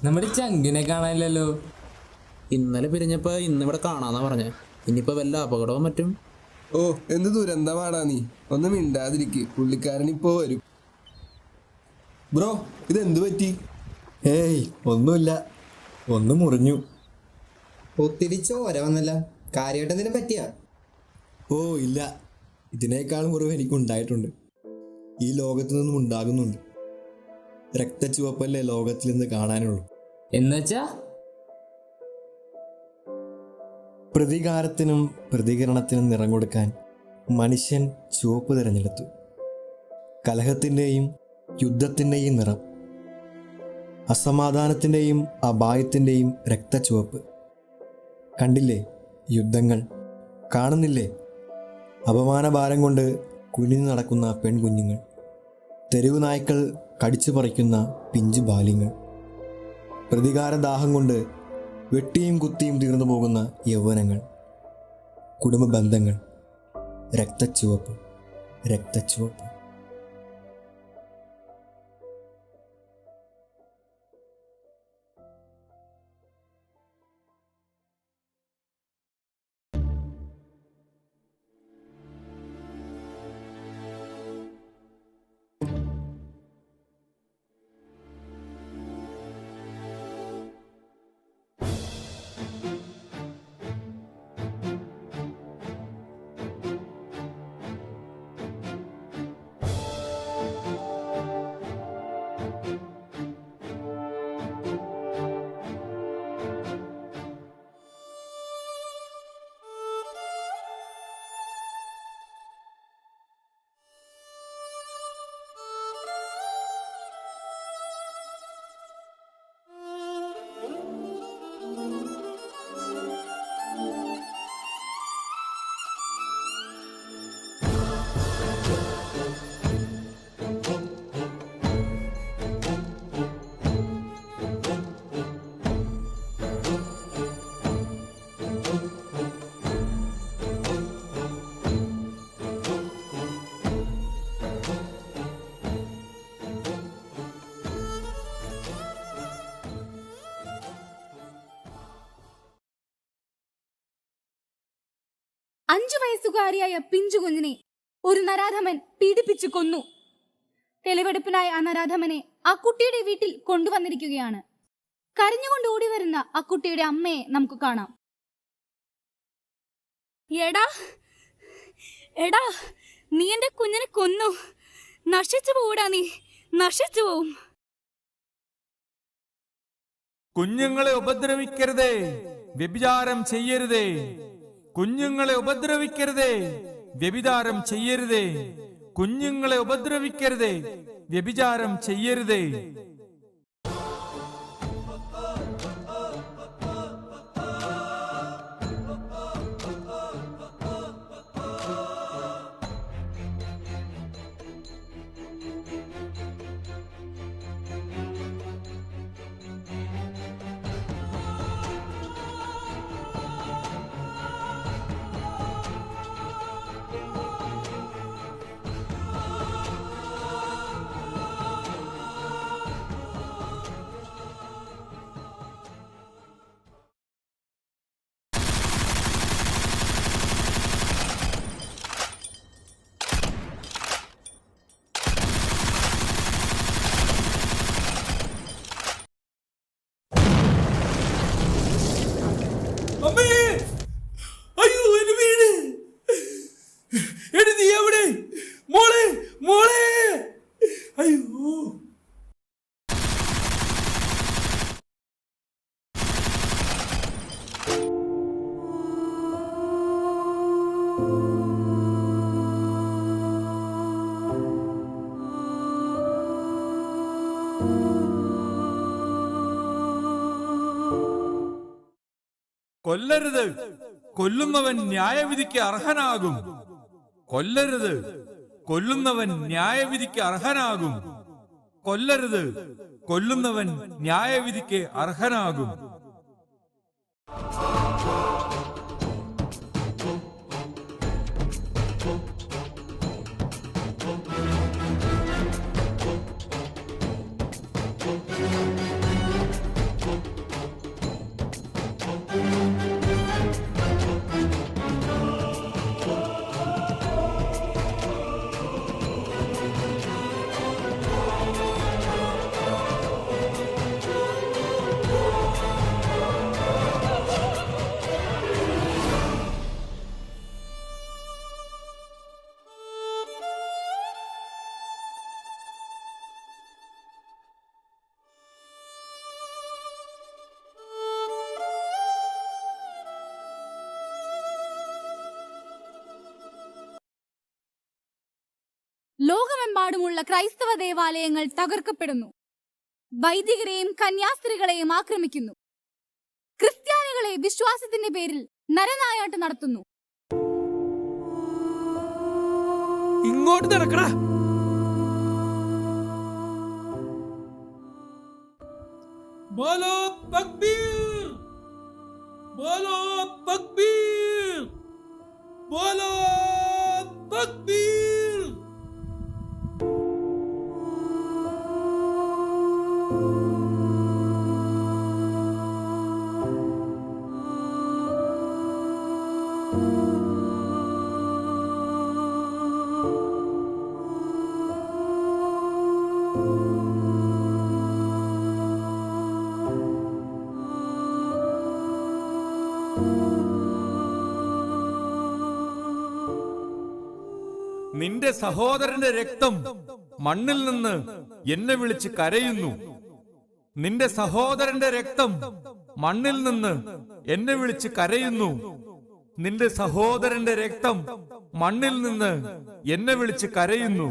നമ്മുടെ ചങ്കിനെ കാണാനില്ലല്ലോ. ഇന്നലെ പിരിഞ്ഞപ്പോ ഇന്നിവിടെ കാണാന്നാ പറഞ്ഞേ. ഇനിയിപ്പോ വല്ല അപകടവും മറ്റും. ഓ എന്ത് ദുരന്തമാടാ നീ, ഒന്നും മിണ്ടാതിരിക്ക്, പുള്ളിക്കാരൻ ഇപ്പോ വരും. ബ്രോ ഇതെന്തു പറ്റി? ഏയ് ഒന്നുമില്ല, ഒന്ന് മുറിഞ്ഞു. ഒത്തിരി ചോര വന്നല്ല, കാര്യമായിട്ട് എന്തിനും പറ്റിയ? ഓ ഇല്ല, ഇതിനേക്കാളും മുറിവ് എനിക്കുണ്ടായിട്ടുണ്ട്. ഈ ലോകത്തു നിന്നും ഉണ്ടാകുന്നുണ്ട്. രക്തച്ചുവപ്പല്ലേ ലോകത്തിൽ നിന്ന് കാണാനുള്ളൂ. എന്നുവെച്ചാ പ്രതികാരത്തിനും പ്രതികരണത്തിനും നിറം കൊടുക്കാൻ മനുഷ്യൻ ചുവപ്പ് തിരഞ്ഞെടുത്തു. കലഹത്തിൻ്റെയും യുദ്ധത്തിൻ്റെയും നിറം, അസമാധാനത്തിൻ്റെയും അപായത്തിൻ്റെയും രക്തച്ചുവപ്പ്. കണ്ടില്ലേ യുദ്ധങ്ങൾ? കാണുന്നില്ലേ അപമാനഭാരം കൊണ്ട് കുനിഞ്ഞു നടക്കുന്ന പെൺകുഞ്ഞുങ്ങൾ, തെരുവ് നായ്ക്കൾ കടിച്ചു പറിക്കുന്ന പിഞ്ചു ബാല്യങ്ങൾ, പ്രതികാരദാഹം കൊണ്ട് വെട്ടിയും കുത്തിയും തീർന്നു പോകുന്ന യൗവനങ്ങൾ, കുടുംബ ബന്ധങ്ങൾ. രക്തച്ചുവപ്പ്, രക്തച്ചുവപ്പ്. അഞ്ചു വയസ്സുകാരിയായ പിഞ്ചുകുഞ്ഞിനെ ഒരു നരാധമൻ പീഡിപ്പിച്ചു കൊന്നു. തെളിവെടുപ്പിനായി ആ നരാധമനെ ആ കുട്ടിയുടെ വീട്ടിൽ കൊണ്ടുവന്നിരിക്കുകയാണ്. കരഞ്ഞുകൊണ്ട് ഓടി വരുന്ന ആ കുട്ടിയുടെ അമ്മയെ നമുക്ക് കാണാം. എടാ എടാ, നീ എന്റെ കുഞ്ഞിനെ കൊന്നു. നശിച്ചു പോടാ, നീ നശിച്ചു പോവും. കുഞ്ഞുങ്ങളെ ഉപദ്രവിക്കരുതേ, വ്യഭിചാരം ചെയ്യരുതേ. കുഞ്ഞുങ്ങളെ ഉപദ്രവിക്കരുതേ, വ്യഭിചാരം ചെയ്യരുതേ. കുഞ്ഞുങ്ങളെ ഉപദ്രവിക്കരുതേ, വ്യഭിചാരം ചെയ്യരുതേ. അയ്യോ എന്റെ വീട്! എടി നീ എവിടെ? മോളെ മോളെ! അയ്യോ! കൊല്ലരുത്, കൊല്ലുന്നവൻ ന്യായവിധിക്ക് അർഹനാകും. കൊല്ലരുത്, കൊല്ലുന്നവൻ ന്യായവിധിക്ക് അർഹനാകും. കൊല്ലരുത്, കൊല്ലുന്നവൻ ന്യായവിധിക്ക് അർഹനാകും. ലോകമെമ്പാടുമുള്ള ക്രൈസ്തവ ദേവാലയങ്ങൾ തകർക്കപ്പെടുന്നു. വൈദികരെയും കന്യാസ്ത്രീകളെയും ആക്രമിക്കുന്നു. ക്രിസ്ത്യാനികളെ വിശ്വാസത്തിന്റെ പേരിൽ നരനായാട്ട് നടത്തുന്നു. ഇങ്ങോട്ട് നടക്കടാ. ബോലോ തക്ബീർ, ബോലോ തക്ബീർ, ബോലോ തക്ബീർ. നിന്റെ സഹോദരന്റെ രക്തം മണ്ണിൽ നിന്ന് എന്നെ വിളിച്ച് കരയുന്നു. നിന്റെ സഹോദരന്റെ രക്തം മണ്ണിൽ നിന്ന് എന്നെ വിളിച്ച് കരയുന്നു. നിന്റെ സഹോദരന്റെ രക്തം മണ്ണിൽ നിന്ന് എന്നെ വിളിച്ച് കരയുന്നു.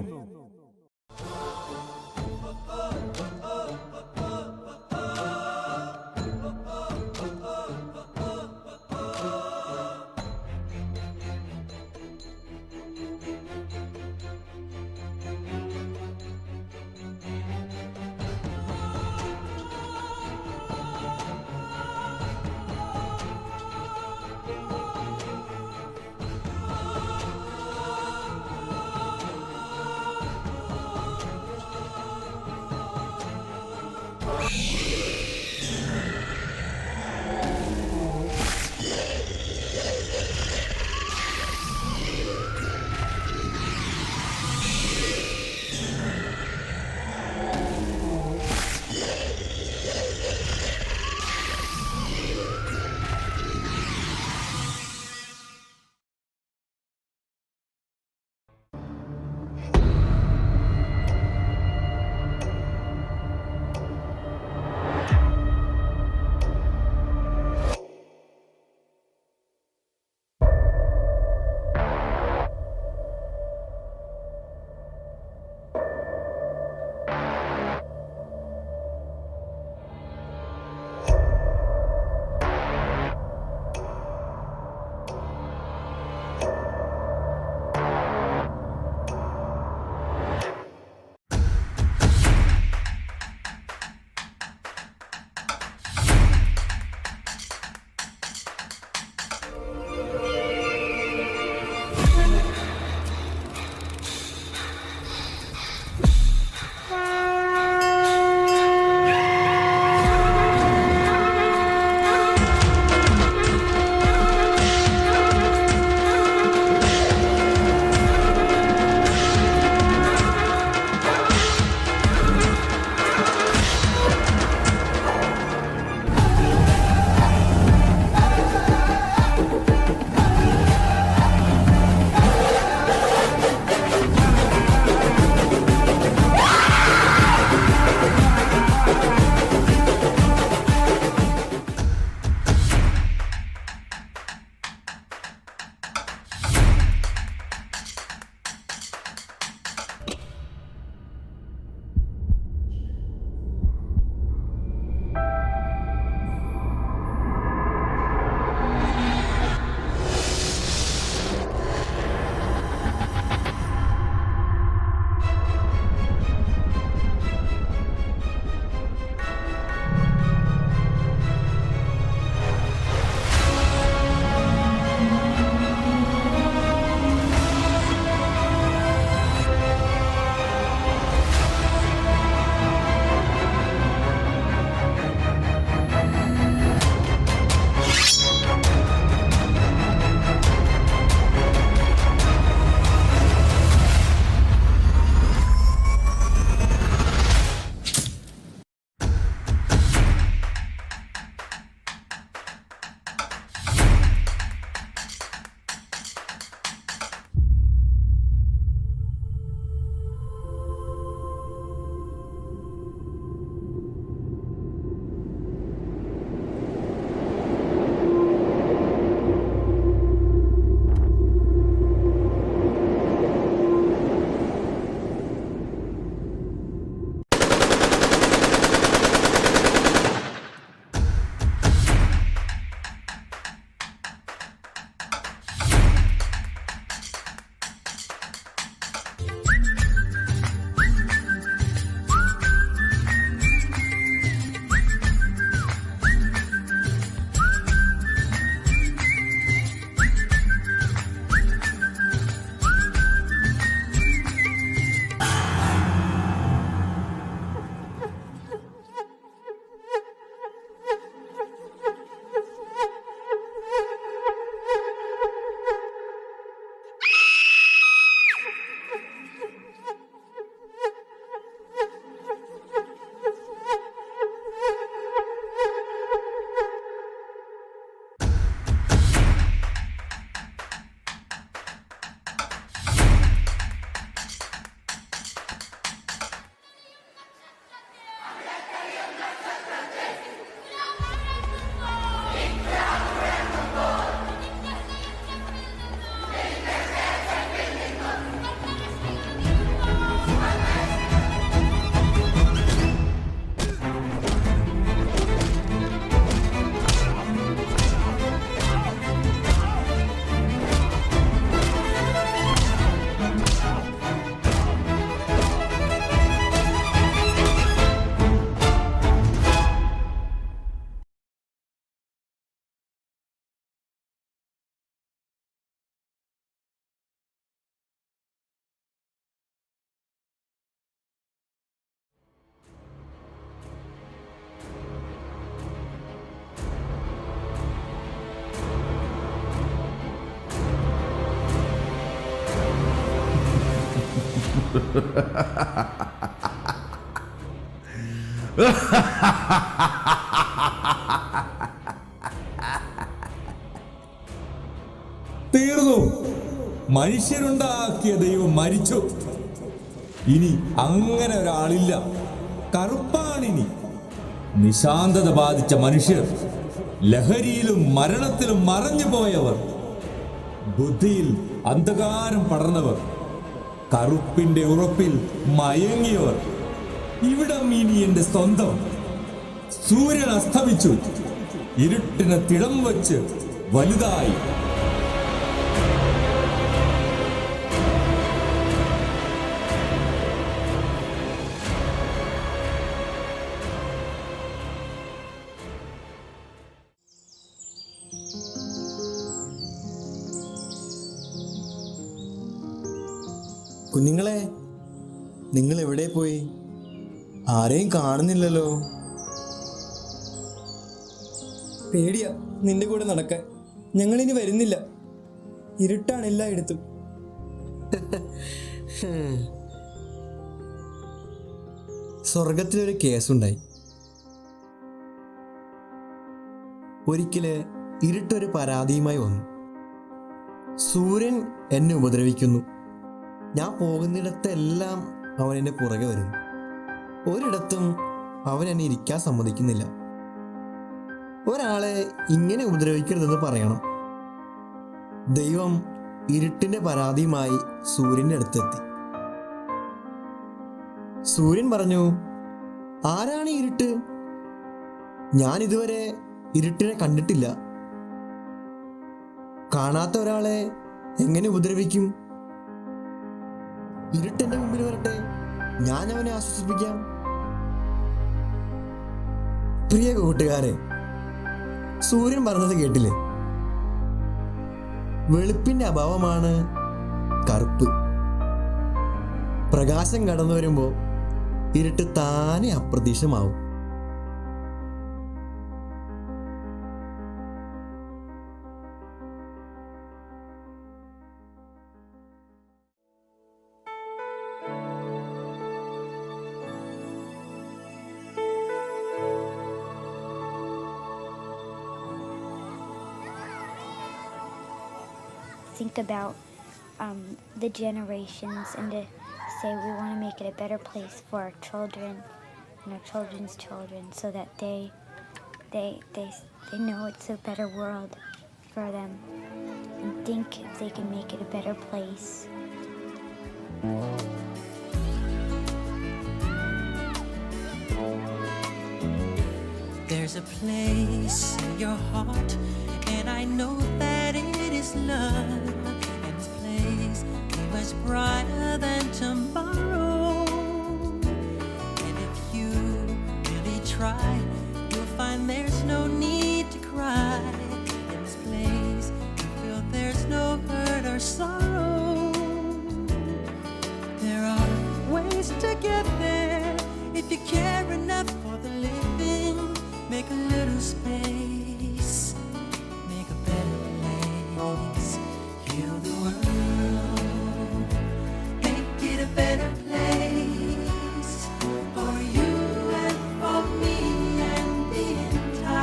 തീർന്നു. മനുഷ്യരുണ്ടാക്കിയ ദൈവം മരിച്ചു. ഇനി അങ്ങനെ ഒരാളില്ല. കറുപ്പാണിനി. നിശാന്തത ബാധിച്ച മനുഷ്യർ, ലഹരിയിലും മരണത്തിലും മറഞ്ഞു പോയവർ, ബുദ്ധിയിൽ അന്ധകാരം പടർന്നവർ, കറുപ്പിന്റെ ഉറപ്പിൽ മയങ്ങിയവർ. ഇവിടം ഇനി എന്റെ സ്വന്തം. സൂര്യൻ അസ്തമിച്ചു. ഇരുട്ടിനെ തിടം വച്ച് വലുതായി. കുഞ്ഞുങ്ങളെ, നിങ്ങൾ എവിടെ പോയി? ആരെയും കാണുന്നില്ലല്ലോ. പേടിയാ നിന്റെ കൂടെ നടക്കാൻ. ഞങ്ങളിനി വരുന്നില്ല. ഇരുട്ടാണ് എല്ലായിടത്തും. സ്വർഗത്തിലൊരു കേസുണ്ടായി. ഒരിക്കല് ഇരുട്ടൊരു പരാതിയുമായി വന്നു. സൂര്യൻ എന്നെ ഉപദ്രവിക്കുന്നു. ഞാൻ പോകുന്നിടത്തെല്ലാം അവൻ എന്നെ പുറകെ വരുന്നു. ഒരിടത്തും അവൻ എന്നെ ഇരിക്കാൻ സമ്മതിക്കുന്നില്ല. ഒരാളെ ഇങ്ങനെ ഉപദ്രവിക്കരുതെന്ന് പറയണം. ദൈവം ഇരുട്ടിന്റെ പരാതിയുമായി സൂര്യന്റെ അടുത്തെത്തി. സൂര്യൻ പറഞ്ഞു, ആരാണ് ഇരുട്ട്? ഞാൻ ഇതുവരെ ഇരുട്ടിനെ കണ്ടിട്ടില്ല. കാണാത്ത ഒരാളെ എങ്ങനെ ഉപദ്രവിക്കും? ഇരുട്ടെന്റെ മുമ്പിൽ വരട്ടെ, ഞാൻ അവനെ ആശ്വസിപ്പിക്കാം. പ്രിയ കൂട്ടുകാരെ, സൂര്യൻ പറഞ്ഞത് കേട്ടില്ലേ? വെളുപ്പിന്റെ അഭാവമാണ് കറുപ്പ്. പ്രകാശം കടന്നു വരുമ്പോ ഇരുട്ട് താനെ അപ്രത്യക്ഷമാവും. Think about the generations and to say we want to make it a better place for our children and our children's children, so that they know it's a better world for them, and think if they can make it a better place. There's a place in your heart, and I know that it is love, and this place is much brighter than tomorrow. And if you really try, you'll find there's no need to cry. In this place, you feel there's no hurt or sorrow. There are ways to get there if you care enough for the living. Make a little space, make a better place. Heal the world, make it a better place for you and for me and the entire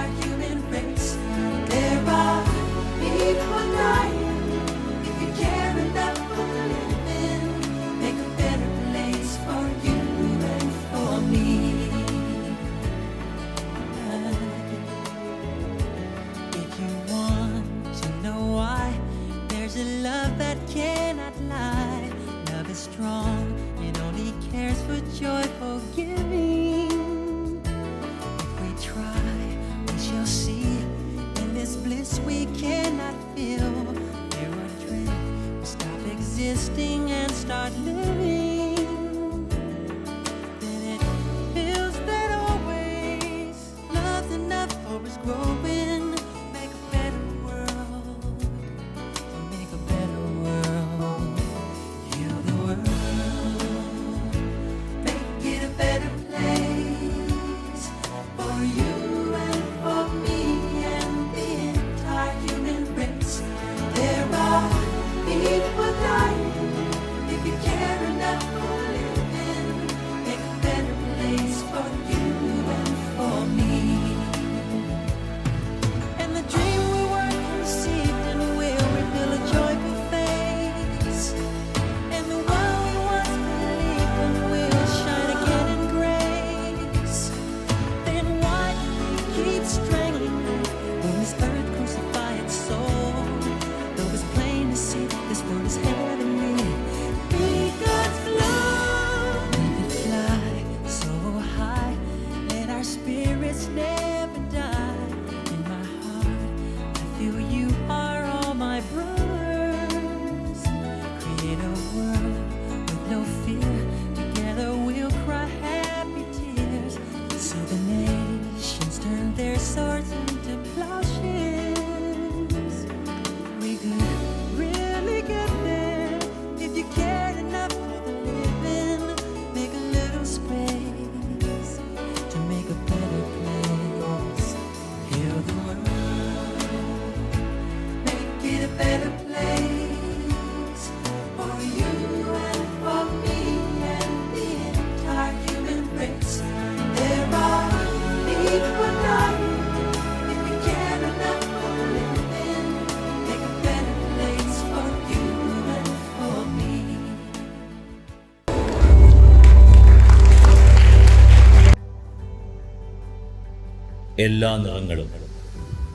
എല്ലാ നിറങ്ങളും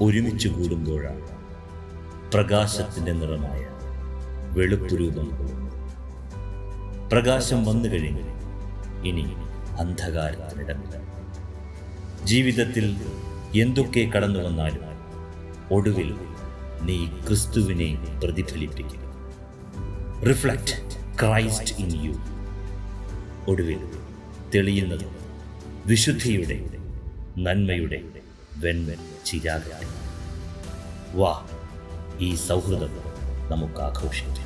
ഒരുമിച്ച് കൂടുമ്പോഴാണ് പ്രകാശത്തിൻ്റെ നിറമായ വെളുപ്പ് രൂപം കൊള്ളുന്നത്. പ്രകാശം വന്നു കഴിഞ്ഞ് ഇനി അന്ധകാരത്തിനിടമില്ല. ജീവിതത്തിൽ എന്തൊക്കെ കടന്നു വന്നാലും ഒടുവിൽ നീ ക്രിസ്തുവിനെ പ്രതിഫലിപ്പിക്കും. Reflect Christ in you. ഒടുവിൽ തെളിയുന്നത് വിശുദ്ധിയുടെ, നന്മയുടെ വെൺവെൺ ചിരാഗാണ്. വാ, ഈ സൗഹൃദം നമുക്ക് ആഘോഷിക്കാം.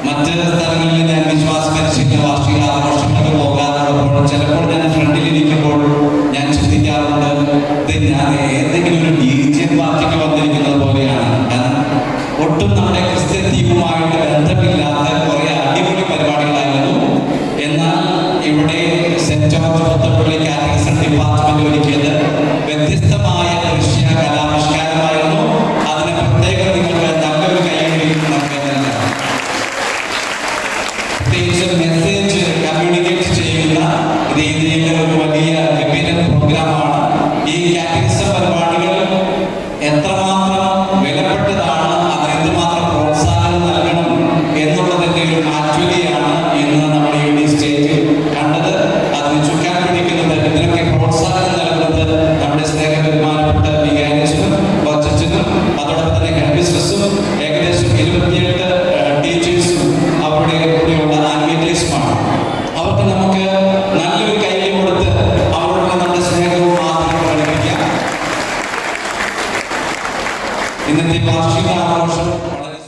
മറ്റ് സ്ഥലങ്ങളിൽ ഞാൻ വിശ്വാസമനുസരിച്ച് വാർഷിക ആഘോഷങ്ങൾക്ക് പോകാറുള്ളപ്പോൾ ചിലപ്പോൾ ഞാൻ ഫ്രണ്ടിലിരിക്കുമ്പോൾ ഞാൻ ചിന്തിക്കാറുണ്ട്, ഇത് ഞാൻ ഏതെങ്കിലും ഒരു DJ പാർട്ടിക്ക് വന്നിരിക്കുന്നത് പോലെയാണ്. കാരണം ഒട്ടും നമ്മുടെ ക്രിസ്ത്യൻ തീമുമായിട്ട് ബന്ധമില്ലാത്ത കുറെ അടിപൊളി പരിപാടികളായിരുന്നു. എന്നാൽ ഇവിടെ സെന്റ് ജോർജ് പുത്തപ്പള്ളി കാറ്റഗറിസൺ ഡിപ്പാർട്ട്മെന്റ് ഒരുക്കിയത് വ്യത്യസ്തമായ ദൃശ്യ കലാവിഷ്കാരമായിരുന്നു. അതിന് പ്രത്യേകം നിങ്ങൾക്ക് നല്ലൊരു കൈയടി നൽകുന്നില്ല. പ്രത്യേകിച്ച് മെസ്സേജ് കമ്മ്യൂണിക്കേറ്റ് ചെയ്യുന്ന രീതിയിൽ ഒരു വലിയ വിഭിന്ന പ്രോഗ്രാമാണ്. ഈ കാറ്റഗറിസം പരിപാടികൾ എത്രമാത്രം വിലപ്പെട്ടതാണ്, അതിന് എന്തുമാത്രം പ്രോത്സാഹനം നൽകണം എന്നുള്ളതിന്റെ ഒരു മാറ്റുലിയാണ് ഇന്ന് നമ്മൾ ഈ സ്റ്റേജിൽ കണ്ടത്. അതിന് ചുക്കാൻ പിടിക്കുന്നത്, ഇതിനൊക്കെ പ്രോത്സാഹനം നൽകുന്നത് നമ്മുടെ സ്നേഹബഹുമാനപ്പെട്ട വികാരിച്ചനും ബജറ്റിനും അതോടൊപ്പം തന്നെ ഹെഡ് ബിസിനസ്സും ഏകദേശം 28 ടീച്ചേഴ്സും അവരുടെ കൂടെയുള്ള ആനിമേറ്റേഴ്സുമാണ്. അവർക്ക് നമുക്ക് നല്ലൊരു കൈ കൊടുത്ത് അവരുടെ നമ്മുടെ സ്നേഹവും ആദരവും പ്രകടിപ്പിക്കാം. ഇന്നത്തെ വാർഷിക ആഘോഷം വളരെ